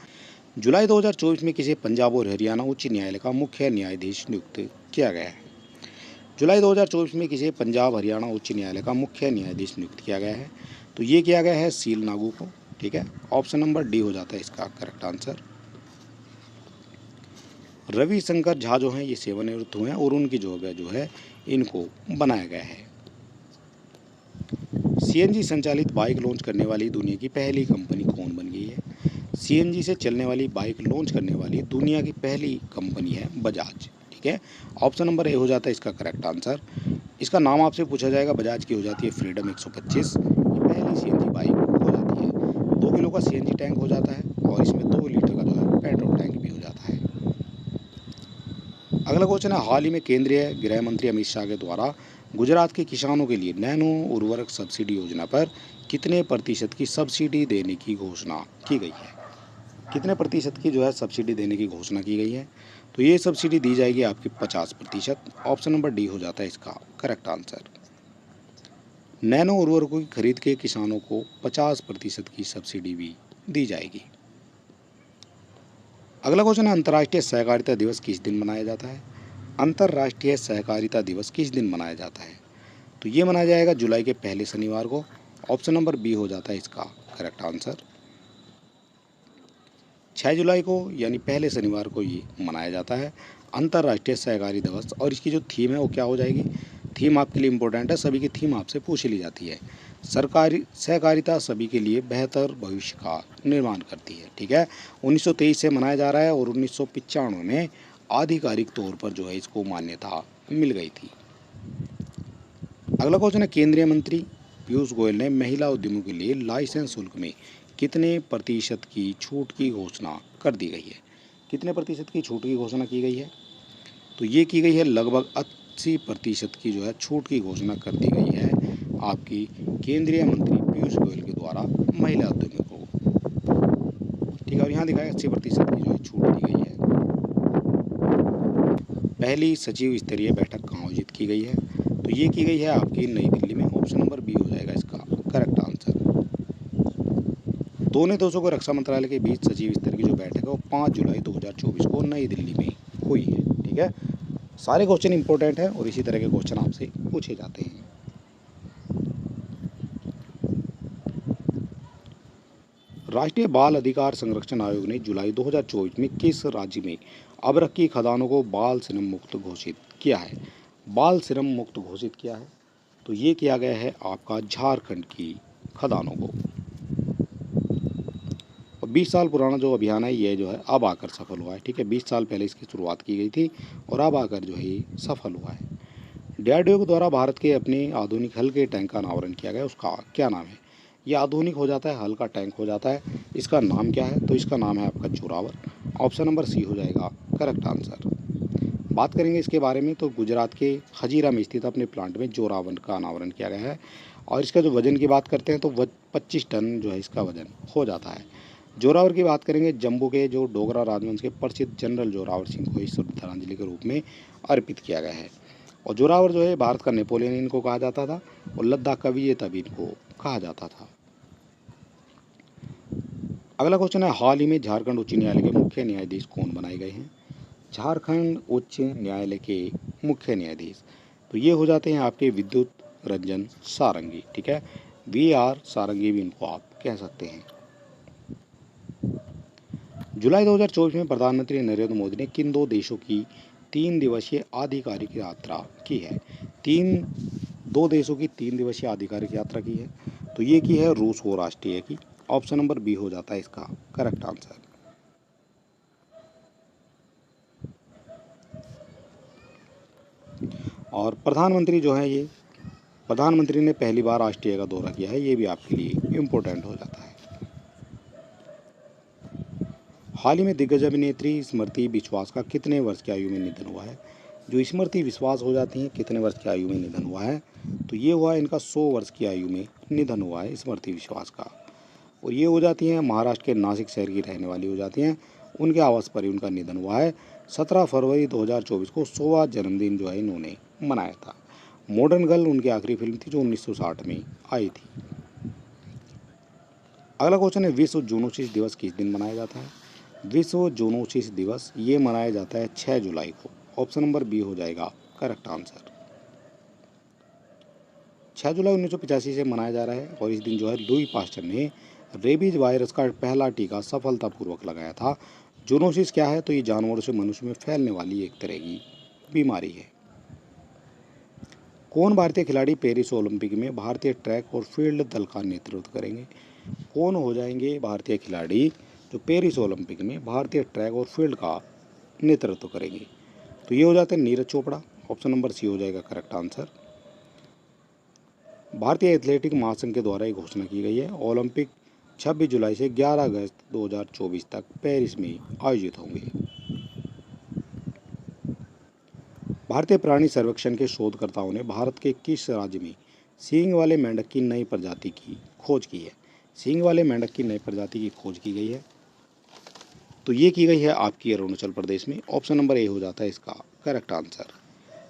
जुलाई 2024 में किसे पंजाब और हरियाणा उच्च न्यायालय का मुख्य न्यायाधीश नियुक्त किया गया है? जुलाई 2024 में किसे पंजाब हरियाणा उच्च न्यायालय का मुख्य न्यायाधीश नियुक्त किया गया है? तो ये किया गया है सील नागू को। ठीक है, ऑप्शन नंबर डी हो जाता है इसका करेक्ट आंसर। रविशंकर झा जो हैं ये सेवानिवृत्त हुए हैं और उनकी जगह जो है इनको बनाया गया है। सीएनजी संचालित बाइक लॉन्च करने वाली दुनिया की पहली कंपनी कौन बन गई है? सीएनजी से चलने वाली बाइक लॉन्च करने वाली दुनिया की पहली कंपनी है बजाज। ठीक है, ऑप्शन नंबर ए हो जाता है इसका करेक्ट आंसर। इसका नाम आपसे पूछा जाएगा, बजाज की हो जाती है फ्रीडम 125। ये पहली सीएनजी बाइक हो जाती है। 2 किलो का सीएनजी टैंक हो जाता है और इसमें 2 लीटर का जो है पेट्रोल टैंक भी हो जाता है। अगला क्वेश्चन है, हाल ही में केंद्रीय गृह मंत्री अमित शाह के द्वारा गुजरात के किसानों के लिए नैनो उर्वरक सब्सिडी योजना पर कितने प्रतिशत की सब्सिडी देने की घोषणा की गई है? कितने प्रतिशत की जो है सब्सिडी देने की घोषणा की गई है? तो ये सब्सिडी दी जाएगी आपकी 50%। ऑप्शन नंबर डी हो जाता है इसका करेक्ट आंसर। नैनो उर्वरकों की खरीद के किसानों को 50% की सब्सिडी भी दी जाएगी। अगला क्वेश्चन है, अंतर्राष्ट्रीय सहकारिता दिवस किस दिन मनाया जाता है? अंतर्राष्ट्रीय सहकारिता दिवस किस दिन मनाया जाता है? तो ये मनाया जाएगा जुलाई के पहले शनिवार को। ऑप्शन नंबर बी हो जाता है इसका करेक्ट आंसर। 6 जुलाई को यानी पहले शनिवार को ये मनाया जाता है अंतर्राष्ट्रीय सहकारी दिवस। और इसकी जो थीम है वो क्या हो जाएगी? थीम आपके लिए इम्पोर्टेंट है, सभी की थीम आपसे पूछ ली जाती है। सरकारी सहकारिता सभी के लिए बेहतर भविष्य का निर्माण करती है। ठीक है, 1923 से मनाया जा रहा है और 1995 में आधिकारिक तौर पर जो है इसको मान्यता मिल गई थी। अगला क्वेश्चन है, केंद्रीय मंत्री पीयूष गोयल ने महिला उद्यमों के लिए लाइसेंस शुल्क में कितने प्रतिशत की छूट की घोषणा कर दी गई है? कितने प्रतिशत की छूट की घोषणा की गई है? तो ये की गई है लगभग 80% की जो है छूट की घोषणा कर दी गई है आपकी केंद्रीय मंत्री पीयूष गोयल के द्वारा महिला उद्यमियों को। ठीक है, और यहाँ दिखाया 80% की जो है छूट दी गई है। पहली सचिव स्तरीय बैठक कहाँ आयोजित की गई है? तो ये की गई है आपकी नई दिल्ली में। ऑप्शन नंबर बी हो जाएगा इसका करेक्ट आंसर। दोनों देशों के रक्षा मंत्रालय के बीच सचिव स्तर की जो बैठक है वो 5 जुलाई 2024 को नई दिल्ली में हुई है। ठीक है, सारे क्वेश्चन इंपॉर्टेंट हैं और इसी तरह के क्वेश्चन आपसे पूछे जाते हैं। राष्ट्रीय बाल अधिकार संरक्षण आयोग ने जुलाई 2024 में किस राज्य में अबरख की खदानों को बाल श्रम मुक्त घोषित किया है? बाल श्रम मुक्त घोषित किया है, तो ये किया गया है आपका झारखंड की खदानों को। और 20 साल पुराना जो अभियान है ये जो है अब आकर सफल हुआ है। ठीक है, 20 साल पहले इसकी शुरुआत की गई थी और अब आकर जो है ये सफल हुआ है। डीआरडीओ के द्वारा भारत के अपने आधुनिक हल्के टैंक का अनावरण किया गया, उसका क्या नाम है? ये आधुनिक हो जाता है, हल्का टैंक हो जाता है, इसका नाम क्या है? तो इसका नाम है आपका जोरावर। ऑप्शन नंबर सी हो जाएगा करेक्ट आंसर। बात करेंगे इसके बारे में तो गुजरात के हजीरा में स्थित अपने प्लांट में जोरावर का अनावरण किया गया है। और इसका जो वजन की बात करते हैं तो 25 टन जो है इसका वजन हो जाता है। जोरावर की बात करेंगे, जम्मू के जो डोगरा राजवंश के प्रसिद्ध जनरल जोरावर सिंह को इस श्रद्धांजलि के रूप में अर्पित किया गया है। और जोरावर जो है भारत का नेपोलियन इनको कहा जाता था और लद्दाख का विजेता भी इनको कहा जाता था। अगला क्वेश्चन है, हाल ही में झारखंड उच्च न्यायालय के मुख्य न्यायाधीश कौन बनाए गए हैं? झारखंड उच्च न्यायालय के मुख्य न्यायाधीश तो ये हो जाते हैं आपके विद्युत रंजन सारंगी। ठीक है, VR सारंगी भी इनको आप कह सकते हैं। जुलाई 2024 में प्रधानमंत्री नरेंद्र मोदी ने किन 2 देशों की 3 दिवसीय आधिकारिक यात्रा की है? 2 देशों की 3 दिवसीय आधिकारिक यात्रा की है, तो ये की है रूस और ऑस्ट्रिया की। ऑप्शन नंबर बी हो जाता है इसका करेक्ट आंसर। और प्रधानमंत्री जो है ये प्रधानमंत्री ने पहली बार ऑस्ट्रिया का दौरा किया है, ये भी आपके लिए इम्पोर्टेंट हो जाता है। हाल ही में दिग्गज अभिनेत्री स्मृति विश्वास का कितने वर्ष की आयु में निधन हुआ है? जो स्मृति विश्वास हो जाती हैं कितने वर्ष की आयु में निधन हुआ है? तो ये हुआ है इनका 100 वर्ष की आयु में निधन हुआ है स्मृति विश्वास का। और ये हो जाती हैं महाराष्ट्र के नासिक शहर की रहने वाली हो जाती हैं। उनके आवास पर ही उनका निधन हुआ है। 17 फरवरी 2024 को 100वां जन्मदिन जो है इन्होंने मनाया था। मॉडर्न गर्ल उनकी आखिरी फिल्म थी जो 1960 में आई थी। अगला क्वेश्चन है, विश्व जूनोसिस दिवस किस दिन मनाया जाता है? विश्व जूनोसिस दिवस ये मनाया जाता है 6 जुलाई को। ऑप्शन नंबर बी हो जाएगा करेक्ट आंसर। 6 जुलाई 1985 से मनाया जा रहा है और इस दिन जो है लुई पास्चर ने रेबीज वायरस का पहला टीका सफलतापूर्वक लगाया था। जूनोसिस क्या है? तो ये जानवरों से मनुष्य में फैलने वाली एक तरह की बीमारी है। कौन भारतीय खिलाड़ी पेरिस ओलंपिक में भारतीय ट्रैक और फील्ड दल का नेतृत्व करेंगे? कौन हो जाएंगे भारतीय खिलाड़ी जो पेरिस ओलंपिक में भारतीय ट्रैक और फील्ड का नेतृत्व करेंगे? तो ये हो जाते हैं Neeraj Chopra. Option number C हो जाएगा करेक्ट आंसर। भारतीय एथलेटिक महासंघ के द्वारा ये घोषणा की गई है। ओलंपिक 26 जुलाई से 11 अगस्त 2024 तक पेरिस में आयोजित होंगे। भारतीय प्राणी सर्वेक्षण के शोधकर्ताओं ने भारत के किस राज्य में सींग वाले मेंढक की नई प्रजाति की खोज की है? सींग वाले मेंढक की नई प्रजाति की खोज की गई है, तो ये की गई है आपकी अरुणाचल प्रदेश में। ऑप्शन नंबर ए हो जाता है इसका करेक्ट आंसर।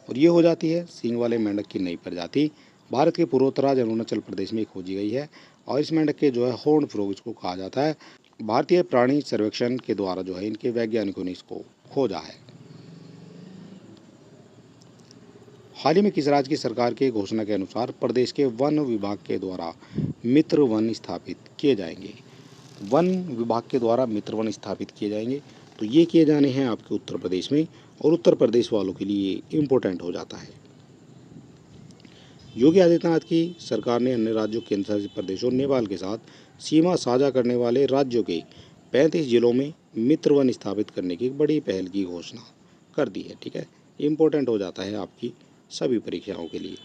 और ये हो जाती है सींग वाले मेंढक की नई प्रजाति भारत के पूर्वोत्तर राज्य अरुणाचल प्रदेश में खोजी गई है। और इस मेंढक के जो है हॉर्न फ्रॉग इसको कहा जाता है। भारतीय प्राणी सर्वेक्षण के द्वारा जो है इनके वैज्ञानिकों ने इसको खोजा है। हाल ही में किस राज्य की सरकार की घोषणा के अनुसार प्रदेश के वन विभाग के द्वारा मित्र वन स्थापित किए जाएंगे? वन विभाग के द्वारा मित्र वन स्थापित किए जाएंगे, तो ये किए जाने हैं आपके उत्तर प्रदेश में। और उत्तर प्रदेश वालों के लिए इम्पोर्टेंट हो जाता है। योगी आदित्यनाथ की सरकार ने अन्य राज्यों, केंद्र शासित प्रदेशों, नेपाल के साथ सीमा साझा करने वाले राज्यों के 35 जिलों में मित्र वन स्थापित करने की एक बड़ी पहल की घोषणा कर दी है। ठीक है, इम्पोर्टेंट हो जाता है आपकी सभी परीक्षाओं के लिए।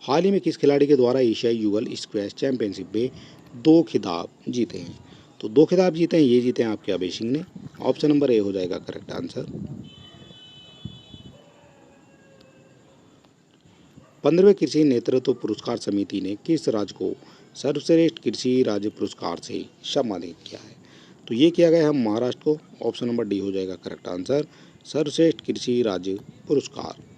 हाल ही में किस खिलाड़ी के द्वारा एशियाई युगल स्क्वैश चैंपियनशिप में 2 खिताब जीते हैं? तो 2 खिताब जीते हैं, ये जीते हैं आपके अभय सिंह ने। ऑप्शन नंबर ए हो जाएगा करेक्ट आंसर। 15वें कृषि नेतृत्व पुरस्कार समिति ने किस राज्य को सर्वश्रेष्ठ कृषि राज्य पुरस्कार से सम्मानित किया है? तो ये किया गया है महाराष्ट्र को। ऑप्शन नंबर डी हो जाएगा करेक्ट आंसर, सर्वश्रेष्ठ कृषि राज्य पुरस्कार।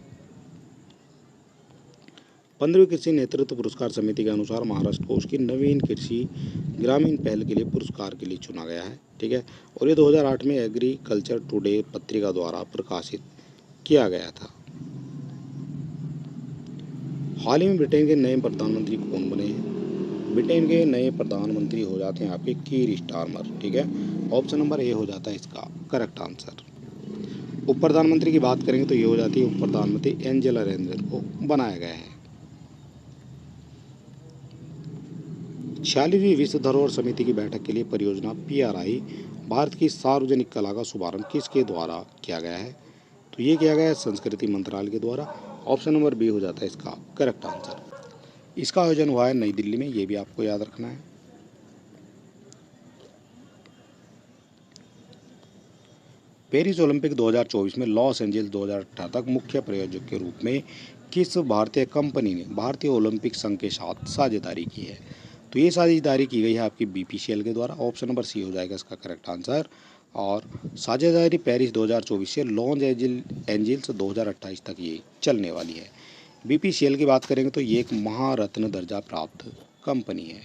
15वीं कृषि नेतृत्व पुरस्कार समिति के अनुसार महाराष्ट्र को उसकी नवीन कृषि ग्रामीण पहल के लिए पुरस्कार के लिए चुना गया है। ठीक है, और ये 2008 में एग्रीकल्चर टुडे पत्रिका द्वारा प्रकाशित किया गया था। हाल ही में ब्रिटेन के नए प्रधानमंत्री कौन बने हैं? ब्रिटेन के नए प्रधानमंत्री हो जाते हैं आपके कीर स्टारमर। ठीक है, ऑप्शन नंबर ए हो जाता है इसका करेक्ट आंसर। उप प्रधानमंत्री की बात करेंगे तो ये हो जाती है उप प्रधानमंत्री एंजेला रेंजर को बनाया गया है। 46वीं विश्व धरोहर समिति की बैठक के लिए परियोजना PRI भारत की सार्वजनिक कला का शुभारंभ किसके द्वारा किया गया है? तो ये किया गया है संस्कृति मंत्रालय के द्वारा। ऑप्शन नंबर बी हो जाता है इसका करेक्ट आंसर। इसका आयोजन हुआ है नई दिल्ली में, ये भी आपको याद रखना है। पेरिस ओलंपिक 2024 में लॉस एंजल्स 2018 तक मुख्य प्रायोजक के रूप में किस भारतीय कंपनी ने भारतीय ओलंपिक संघ के साथ साझेदारी की है? तो ये साझेदारी की गई है आपकी BPCL के द्वारा। ऑप्शन नंबर सी हो जाएगा इसका करेक्ट आंसर। और साझेदारी पेरिस 2024 से लॉस एंजल्स 2028 तक ये चलने वाली है। BPCL की बात करेंगे तो ये एक महारत्न दर्जा प्राप्त कंपनी है।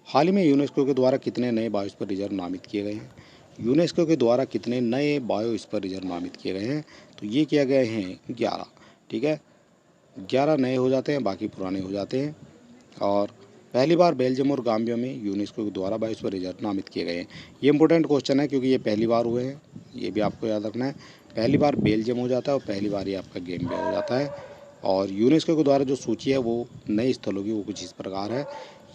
हाल ही में यूनेस्को के द्वारा कितने नए बायोस्फीयर रिजर्व नामित किए गए हैं? यूनेस्को के द्वारा कितने नए बायोस्फीयर रिजर्व नामित किए गए हैं? तो ये किया गए हैं 11। ठीक है, 11 नए हो जाते हैं, बाकी पुराने हो जाते हैं। और पहली बार बेल्जियम और गाम्बिया में यूनेस्को के द्वारा बायोस्फीयर रिजर्व नामित किए गए हैं। ये इंपॉर्टेंट क्वेश्चन है क्योंकि ये पहली बार हुए हैं, ये भी आपको याद रखना है। पहली बार बेल्जियम हो जाता है और पहली बार ये आपका गाम्बिया हो जाता है। और यूनेस्को के द्वारा जो सूची है वो नए स्थलों की वो कुछ इस प्रकार है।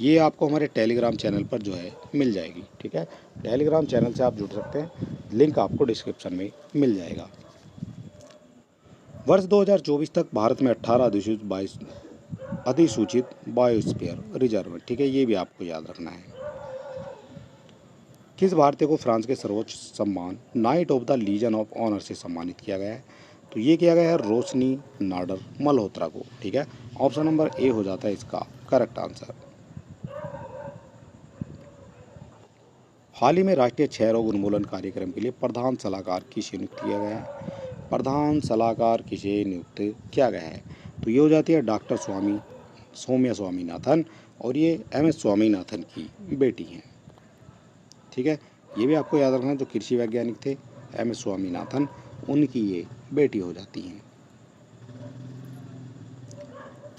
ये आपको हमारे टेलीग्राम चैनल पर जो है मिल जाएगी। ठीक है, टेलीग्राम चैनल से आप जुड़ सकते हैं, लिंक आपको डिस्क्रिप्शन में मिल जाएगा। वर्ष 2024 तक भारत में 18 अधिसूचित बायोस्फीयर रिजर्व। ठीक है, ये भी आपको याद रखना है। किस भारतीय को फ्रांस के सर्वोच्च सम्मान Knight of the Legion of Honour से सम्मानित किया गया है? तो ये किया गया है रोशनी नाडर मल्होत्रा को। ठीक है, ऑप्शन नंबर ए हो जाता है इसका करेक्ट आंसर। हाल ही में राष्ट्रीय क्षय रोग उन्मूलन कार्यक्रम के लिए प्रधान सलाहकार किसे नियुक्त किया गया है? प्रधान सलाहकार किसे नियुक्त किया गया है? तो ये हो जाती है डॉक्टर सौम्या स्वामीनाथन, और ये MS स्वामीनाथन की बेटी हैं। ठीक है, ये भी आपको याद रखना है, जो कृषि वैज्ञानिक थे MS स्वामीनाथन, उनकी ये बेटी हो जाती हैं।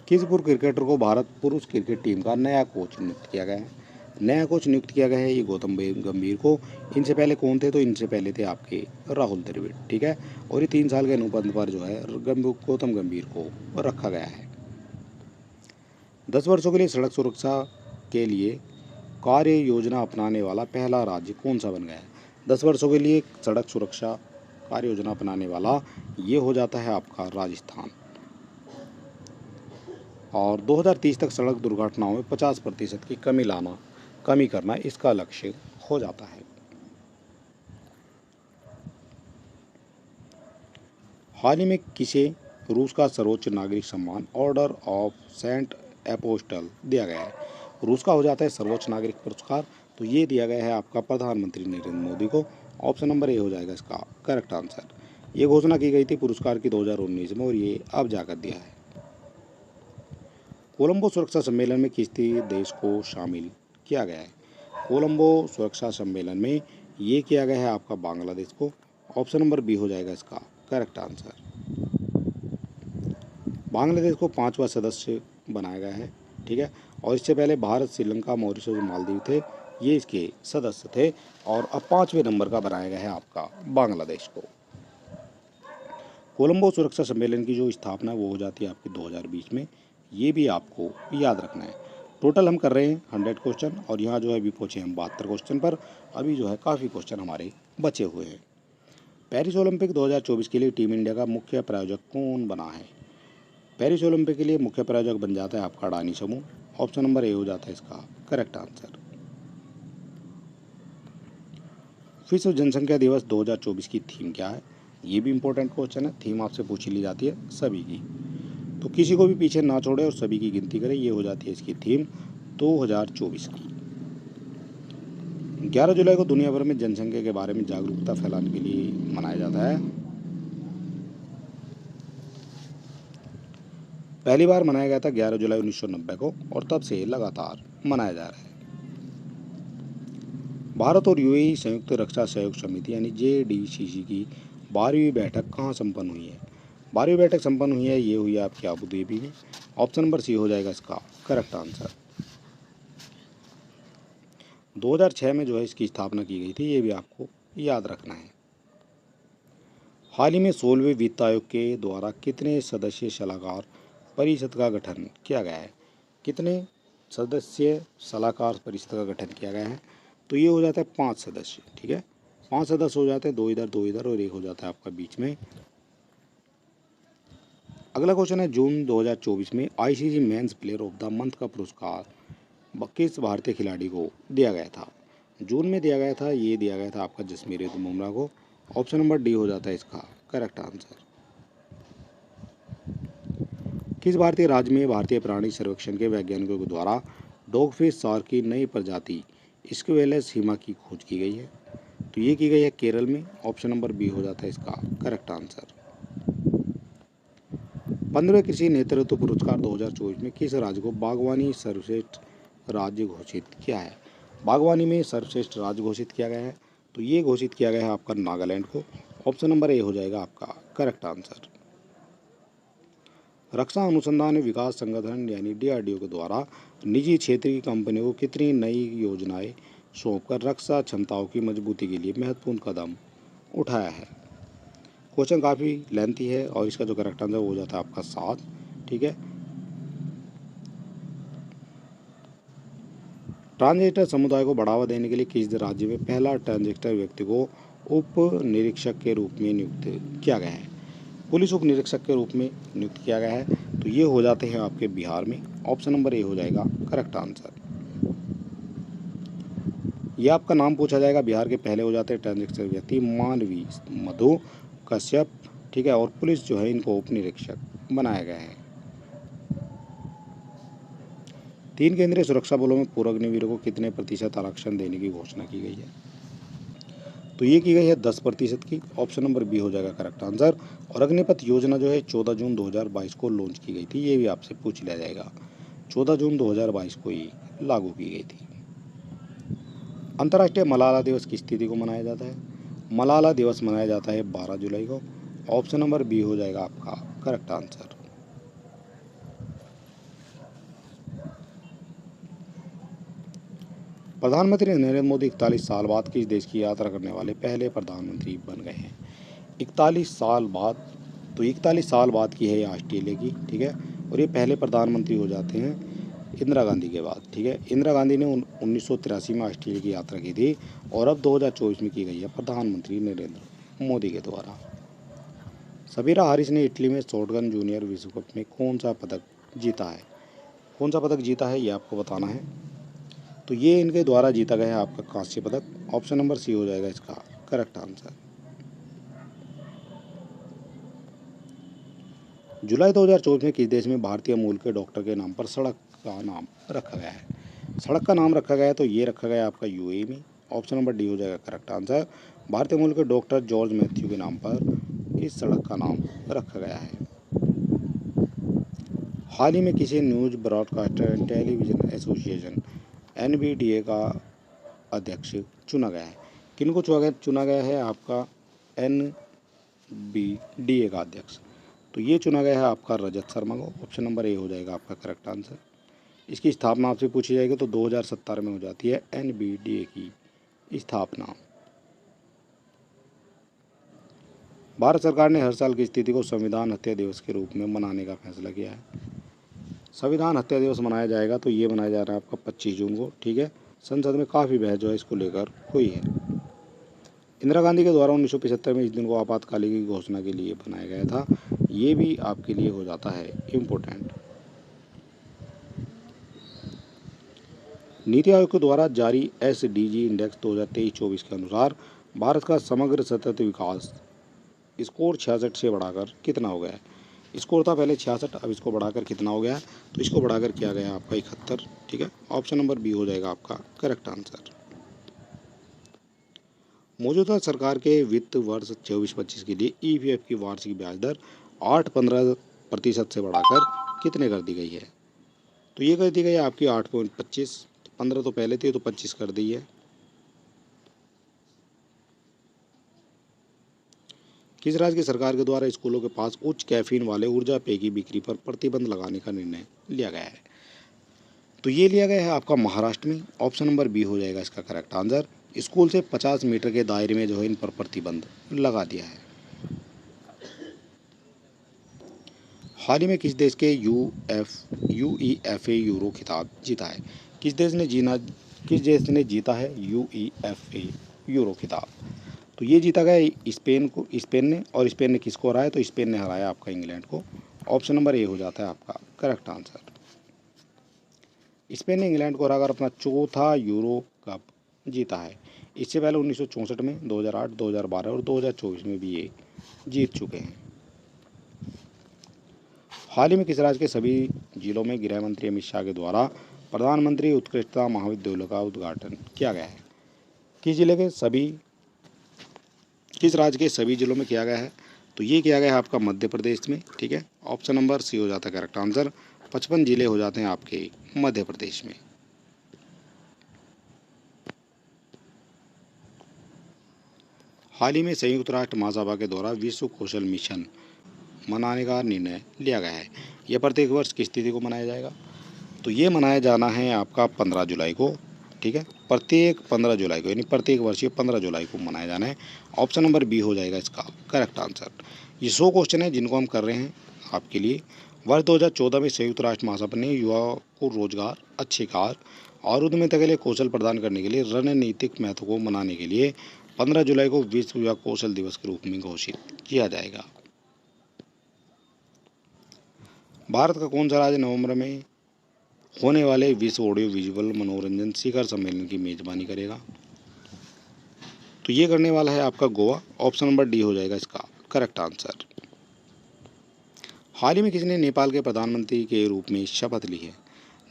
किस पूर्व क्रिकेटर को भारत पुरुष क्रिकेट टीम का नया कोच नियुक्त किया गया है? नया कोच नियुक्त किया गया है ये गौतम गंभीर को। इनसे पहले कौन थे? तो इनसे पहले थे आपके राहुल द्रविड़। ठीक है, और ये 3 साल के अनुबंध पर जो है गौतम गंभीर को रखा गया है। 10 वर्षों के लिए सड़क सुरक्षा के लिए कार्य योजना अपनाने वाला पहला राज्य कौन सा बन गया है? 10 वर्षों के लिए सड़क सुरक्षा कार्य योजना अपनाने वाला ये हो जाता है आपका राजस्थान। और 2030 तक सड़क दुर्घटनाओं में 50% की कमी करना इसका लक्ष्य हो जाता है। हाल ही में किसे रूस का सर्वोच्च नागरिक सम्मान ऑर्डर ऑफ सेंट एपोस्टल दिया गया है? रूस का हो जाता है सर्वोच्च नागरिक पुरस्कार, तो ये दिया गया है आपका प्रधानमंत्री नरेंद्र मोदी को। ऑप्शन नंबर ए हो जाएगा इसका करेक्ट आंसर। ये घोषणा की गई थी पुरस्कार की 2019 में और ये अब जाकर दिया है। कोलंबो सुरक्षा सम्मेलन में किस देश को शामिल किया गया है? कोलंबो सुरक्षा सम्मेलन में ये किया गया है आपका बांग्लादेश को। ऑप्शन नंबर बी हो जाएगा इसका करेक्ट आंसर। बांग्लादेश को 5वां सदस्य बनाया गया है, ठीक है। और इससे पहले भारत, श्रीलंका, मॉरिशस, मालदीव थे, ये इसके सदस्य थे। और अब 5वें नंबर का बनाया गया है आपका बांग्लादेश को। कोलंबो सुरक्षा सम्मेलन की जो स्थापना है वो हो जाती है आपकी 2020 में। ये भी आपको याद रखना है। टोटल हम कर रहे हैं 100 क्वेश्चन और यहाँ जो है अभी पहुँचे हम 72 क्वेश्चन पर। अभी जो है काफ़ी क्वेश्चन हमारे बचे हुए हैं। पेरिस ओलंपिक 2024 के लिए टीम इंडिया का मुख्य प्रायोजक कौन बना है? पेरिस ओलंपिक के लिए मुख्य प्रायोजक बन जाता है आपका अडानी समूह। ऑप्शन नंबर ए हो जाता है इसका करेक्ट आंसर। विश्व जनसंख्या दिवस 2024 की थीम क्या है? ये भी इंपॉर्टेंट क्वेश्चन है, थीम आपसे पूछी ली जाती है सभी की। तो किसी को भी पीछे ना छोड़े और सभी की गिनती करें, ये हो जाती है इसकी थीम 2024 की। 11 जुलाई को दुनिया भर में जनसंख्या के बारे में जागरूकता फैलाने के लिए मनाया जाता है। पहली बार मनाया गया था 11 जुलाई 1990 को और तब से लगातार मनाया जा रहा है। भारत और यूएई संयुक्त रक्षा सहयोग समिति यानी JDCC की 12वीं बैठक कहाँ संपन्न हुई है? 12वीं बैठक संपन्न हुई है, ये हुई है आपकी अबू धाबी में। ऑप्शन नंबर सी हो जाएगा इसका करेक्ट आंसर। 2006 में जो है इसकी स्थापना की गई थी, ये भी आपको याद रखना है। हाल ही में 16वें वित्त आयोग के द्वारा कितने सदस्यीय सलाहकार परिषद का गठन किया गया है? कितने सदस्य सलाहकार परिषद का गठन किया गया है? तो ये हो जाता है 5 सदस्य, ठीक है। 5 सदस्य हो जाते हैं, 2 इधर और एक हो जाता है आपका बीच में। अगला क्वेश्चन है, जून 2024 में ICC men's player of the month का पुरस्कार किस भारतीय खिलाड़ी को दिया गया था? जून में दिया गया था, ये दिया गया था आपका जसप्रीत बुमराह को। ऑप्शन नंबर डी हो जाता है इसका करेक्ट आंसर। किस भारतीय राज्य में भारतीय प्राणी सर्वेक्षण के वैज्ञानिकों के द्वारा डॉगफिश शार्क की नई प्रजाति स्क्वेलेस हिमा की खोज की गई है? तो ये की गई है केरल में। ऑप्शन नंबर बी हो जाता है इसका करेक्ट आंसर। 15वें कृषि नेतृत्व पुरस्कार 2024 में किस राज्य को बागवानी सर्वश्रेष्ठ राज्य घोषित किया है? बागवानी में सर्वश्रेष्ठ राज्य घोषित किया गया है, तो ये घोषित किया गया है आपका नागालैंड को। ऑप्शन नंबर ए हो जाएगा आपका करेक्ट आंसर। रक्षा अनुसंधान एवं विकास संगठन यानी DRDO के द्वारा निजी क्षेत्र की कंपनियों को कितनी नई योजनाएं सौंपकर रक्षा क्षमताओं की मजबूती के लिए महत्वपूर्ण कदम उठाया है? क्वेश्चन काफ़ी लेंथी है और इसका जो करेक्ट आंसर हो जाता है आपका 7, ठीक है। ट्रांसजेंडर समुदाय को बढ़ावा देने के लिए किस राज्य में पहला ट्रांसजेंडर व्यक्ति को उप निरीक्षक के रूप में नियुक्त किया गया है? पुलिस उप निरीक्षक के रूप में नियुक्त किया गया है, तो ये हो जाते हैं आपके बिहार में। ऑप्शन नंबर ए हो जाएगा करेक्ट आंसर। ये आपका नाम पूछा जाएगा। बिहार के पहले हो जाते हैं ट्रांसजेंडर व्यक्ति मानवी मधु कश्यप, ठीक है। और पुलिस जो है इनको उप निरीक्षक बनाया गया है। 3 केंद्रीय सुरक्षा बलों में पूर्व अग्निवीरों को कितने प्रतिशत आरक्षण देने की घोषणा की गई है? तो ये की गई है 10% की। ऑप्शन नंबर बी हो जाएगा करेक्ट आंसर। और अग्निपथ योजना जो है 14 जून 2022 को लॉन्च की गई थी, ये भी आपसे पूछ लिया जाएगा। 14 जून 2022 को ये लागू की गई थी। अंतर्राष्ट्रीय मलाला दिवस किस तिथि को मनाया जाता है? मलाला दिवस मनाया जाता है 12 जुलाई को। ऑप्शन नंबर बी हो जाएगा आपका करेक्ट आंसर। प्रधानमंत्री नरेंद्र मोदी 41 साल बाद किस देश की यात्रा करने वाले पहले प्रधानमंत्री बन गए हैं? 41 साल बाद, तो 41 साल बाद की है ये ऑस्ट्रेलिया की, ठीक है। और ये पहले प्रधानमंत्री हो जाते हैं इंदिरा गांधी के बाद, ठीक है। इंदिरा गांधी ने 1983 में ऑस्ट्रेलिया की यात्रा की थी और अब 2024 में की गई है प्रधानमंत्री नरेंद्र मोदी के द्वारा। सबीरा हारिस ने इटली में शॉटगन जूनियर विश्व कप में कौन सा पदक जीता है? कौन सा पदक जीता है ये आपको बताना है। तो ये इनके द्वारा जीता गया है आपका कांस्य पदक। ऑप्शन नंबर सी हो जाएगा इसका करेक्ट आंसर। जुलाई 2024 में किस देश में भारतीय मूल के डॉक्टर के नाम पर सड़क का नाम रखा गया है? सड़क का नाम रखा गया है तो ये रखा गया है आपका यूएई में। ऑप्शन नंबर डी हो जाएगा करेक्ट आंसर। भारतीय मूल के डॉक्टर जॉर्ज मैथ्यू के नाम पर इस सड़क का नाम रखा गया है। हाल ही में किसी news broadcaster and television association NBDA का अध्यक्ष चुना गया है? किनको चुना गया है आपका एनबीडीए का अध्यक्ष? तो ये चुना गया है आपका रजत शर्मा को। ऑप्शन नंबर ए हो जाएगा आपका करेक्ट आंसर। इसकी स्थापना आपसे पूछी जाएगी तो 2017 में हो जाती है एनबीडीए की स्थापना। भारत सरकार ने हर साल की स्थिति को संविधान हत्या दिवस के रूप में मनाने का फैसला किया है। संविधान हत्या दिवस मनाया जाएगा तो ये मनाया जा रहा है आपका 25 जून को। ठीक है, संसद में काफ़ी बहस जो है इसको लेकर हुई है। इंदिरा गांधी के द्वारा 1975 में इस दिन को आपातकालीन की घोषणा के लिए बनाया गया था। ये भी आपके लिए हो जाता है इम्पोर्टेंट। नीति आयोग के द्वारा जारी एसडीजी इंडेक्स 2023-24 के अनुसार भारत का समग्र सतत विकास स्कोर 66 से बढ़ाकर कितना हो गया है? स्कोर था पहले 66, अब इसको बढ़ाकर कितना हो गया है? तो इसको बढ़ाकर किया गया आपका 71। ठीक है, ऑप्शन नंबर बी हो जाएगा आपका करेक्ट आंसर। मौजूदा सरकार के वित्त वर्ष 24-25 के लिए ईपीएफ की वार्षिक ब्याज दर 8.15% से बढ़ाकर कितने कर दी गई है? तो ये कर दी गई है आपकी 8.25। 15 तो पहले थी तो 25 कर दी है। किस राज्य की सरकार के द्वारा स्कूलों के पास उच्च कैफीन वाले ऊर्जा पेय की बिक्री पर प्रतिबंध लगाने का निर्णय लिया गया है? तो ये लिया गया है आपका महाराष्ट्र में। ऑप्शन नंबर बी हो जाएगा इसका करेक्ट आंसर। स्कूल से 50 मीटर के दायरे में जो है इन पर प्रतिबंध लगा दिया है। हाल ही में किस देश के यूईएफए यूरो खिताब जीता है? किस देश ने जीता है यूईएफए यूरो खिताब? तो ये जीता गया स्पेन ने। और स्पेन ने किसको हराया? तो स्पेन ने हराया आपका इंग्लैंड को। ऑप्शन नंबर ए हो जाता है आपका करेक्ट आंसर। स्पेन ने इंग्लैंड को हराकर अपना चौथा यूरो कप जीता है। इससे पहले 1964 में, 2008, 2012 और 2024 में भी ये जीत चुके हैं। हाल ही में किस राज्य के सभी जिलों में गृह मंत्री अमित शाह के द्वारा प्रधानमंत्री उत्कृष्टता महाविद्यालय का उद्घाटन किया गया है? किस राज्य के सभी जिलों में किया गया है? तो ये किया गया है आपका मध्य प्रदेश में। ठीक है, ऑप्शन नंबर सी हो जाता है करेक्ट आंसर। 55 जिले हो जाते हैं आपके मध्य प्रदेश में। हाल ही में संयुक्त राष्ट्र महासभा के द्वारा विश्व कौशल मिशन मनाने का निर्णय लिया गया है। यह प्रत्येक वर्ष किस तिथि को मनाया जाएगा? तो ये मनाया जाना है आपका 15 जुलाई को। ठीक है, प्रत्येक 15 जुलाई को, यानी प्रत्येक वर्ष ये 15 जुलाई को मनाया जाना है। ऑप्शन नंबर बी हो जाएगा इसका करेक्ट आंसर। ये 100 क्वेश्चन है जिनको हम कर रहे हैं आपके लिए। वर्ष 2014 में संयुक्त राष्ट्र महासभा ने युवाओं को रोजगार, अच्छे कार्य और उद्यमिता के लिए कौशल प्रदान करने के लिए रणनीतिक महत्व को मनाने के लिए 15 जुलाई को विश्व युवा कौशल दिवस के रूप में घोषित किया जाएगा। भारत का कौन सा राज्य नवंबर में होने वाले विश्व ऑडियो विजुअल मनोरंजन शिखर सम्मेलन की मेजबानी करेगा? तो ये करने वाला है आपका गोवा। ऑप्शन नंबर डी हो जाएगा इसका करेक्ट आंसर। हाल ही में किसने नेपाल के प्रधानमंत्री के रूप में शपथ ली है?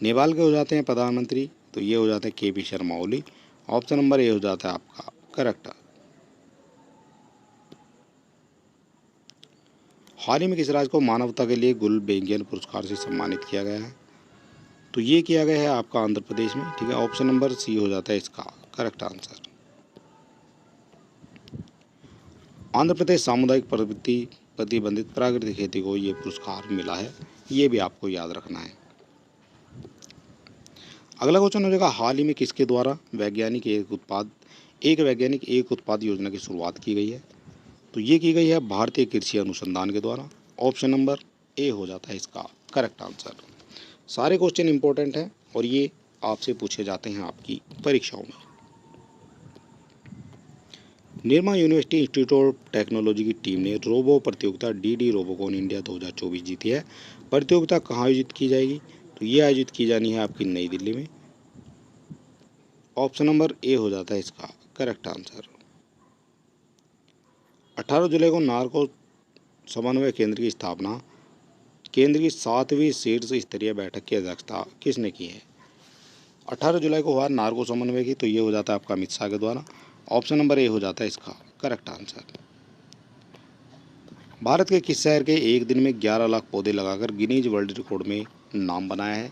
नेपाल के हो जाते हैं प्रधानमंत्री, तो ये हो जाते हैं KP Sharma Oli. Option number A हो जाता है आपका करेक्ट। हाल ही में किस राज्य को मानवता के लिए गुलबेंगियन पुरस्कार से सम्मानित किया गया है? तो ये किया गया है आपका आंध्र प्रदेश में। ठीक है, ऑप्शन नंबर सी हो जाता है इसका करेक्ट आंसर। आंध्र प्रदेश सामुदायिक प्रवृत्ति प्रतिबंधित प्राकृतिक खेती को ये पुरस्कार मिला है, ये भी आपको याद रखना है। अगला क्वेश्चन हो जाएगा, हाल ही में किसके द्वारा एक वैज्ञानिक एक उत्पाद योजना की शुरुआत की गई है? तो ये की गई है भारतीय कृषि अनुसंधान के द्वारा। ऑप्शन नंबर ए हो जाता है इसका करेक्ट आंसर। सारे क्वेश्चन इंपॉर्टेंट हैं और ये आपसे पूछे जाते हैं आपकी परीक्षाओं में। Nirma university institute of technology की टीम ने रोबो प्रतियोगिता डीडी रोबोकॉन इंडिया 2024 जीती है। प्रतियोगिता कहाँ आयोजित की जाएगी? तो ये आयोजित की जानी है आपकी नई दिल्ली में। ऑप्शन नंबर ए हो जाता है इसका करेक्ट आंसर। 18 जुलाई को नारको समन्वय केंद्र की स्थापना केंद्र की 7वीं शीर्ष स्तरीय बैठक की अध्यक्षता किसने की है? 18 जुलाई को हुआ नार्को समन्वय की, तो ये हो जाता है आपका अमित शाह के द्वारा। ऑप्शन नंबर ए हो जाता है इसका करेक्ट आंसर। भारत के किस शहर के एक दिन में 11 लाख पौधे लगाकर गिनीज वर्ल्ड रिकॉर्ड में नाम बनाया है?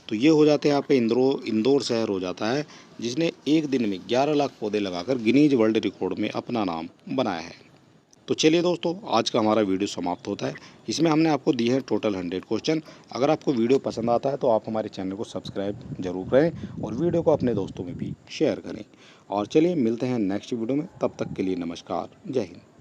तो ये हो जाते हैं आपके इंदौर शहर हो जाता है, जिसने एक दिन में 11 लाख पौधे लगाकर गिनीज वर्ल्ड रिकॉर्ड में अपना नाम बनाया है। तो चलिए दोस्तों, आज का हमारा वीडियो समाप्त होता है। इसमें हमने आपको दिए हैं टोटल 100 क्वेश्चन। अगर आपको वीडियो पसंद आता है तो आप हमारे चैनल को सब्सक्राइब जरूर करें और वीडियो को अपने दोस्तों में भी शेयर करें। और चलिए मिलते हैं नेक्स्ट वीडियो में, तब तक के लिए नमस्कार, जय हिंद।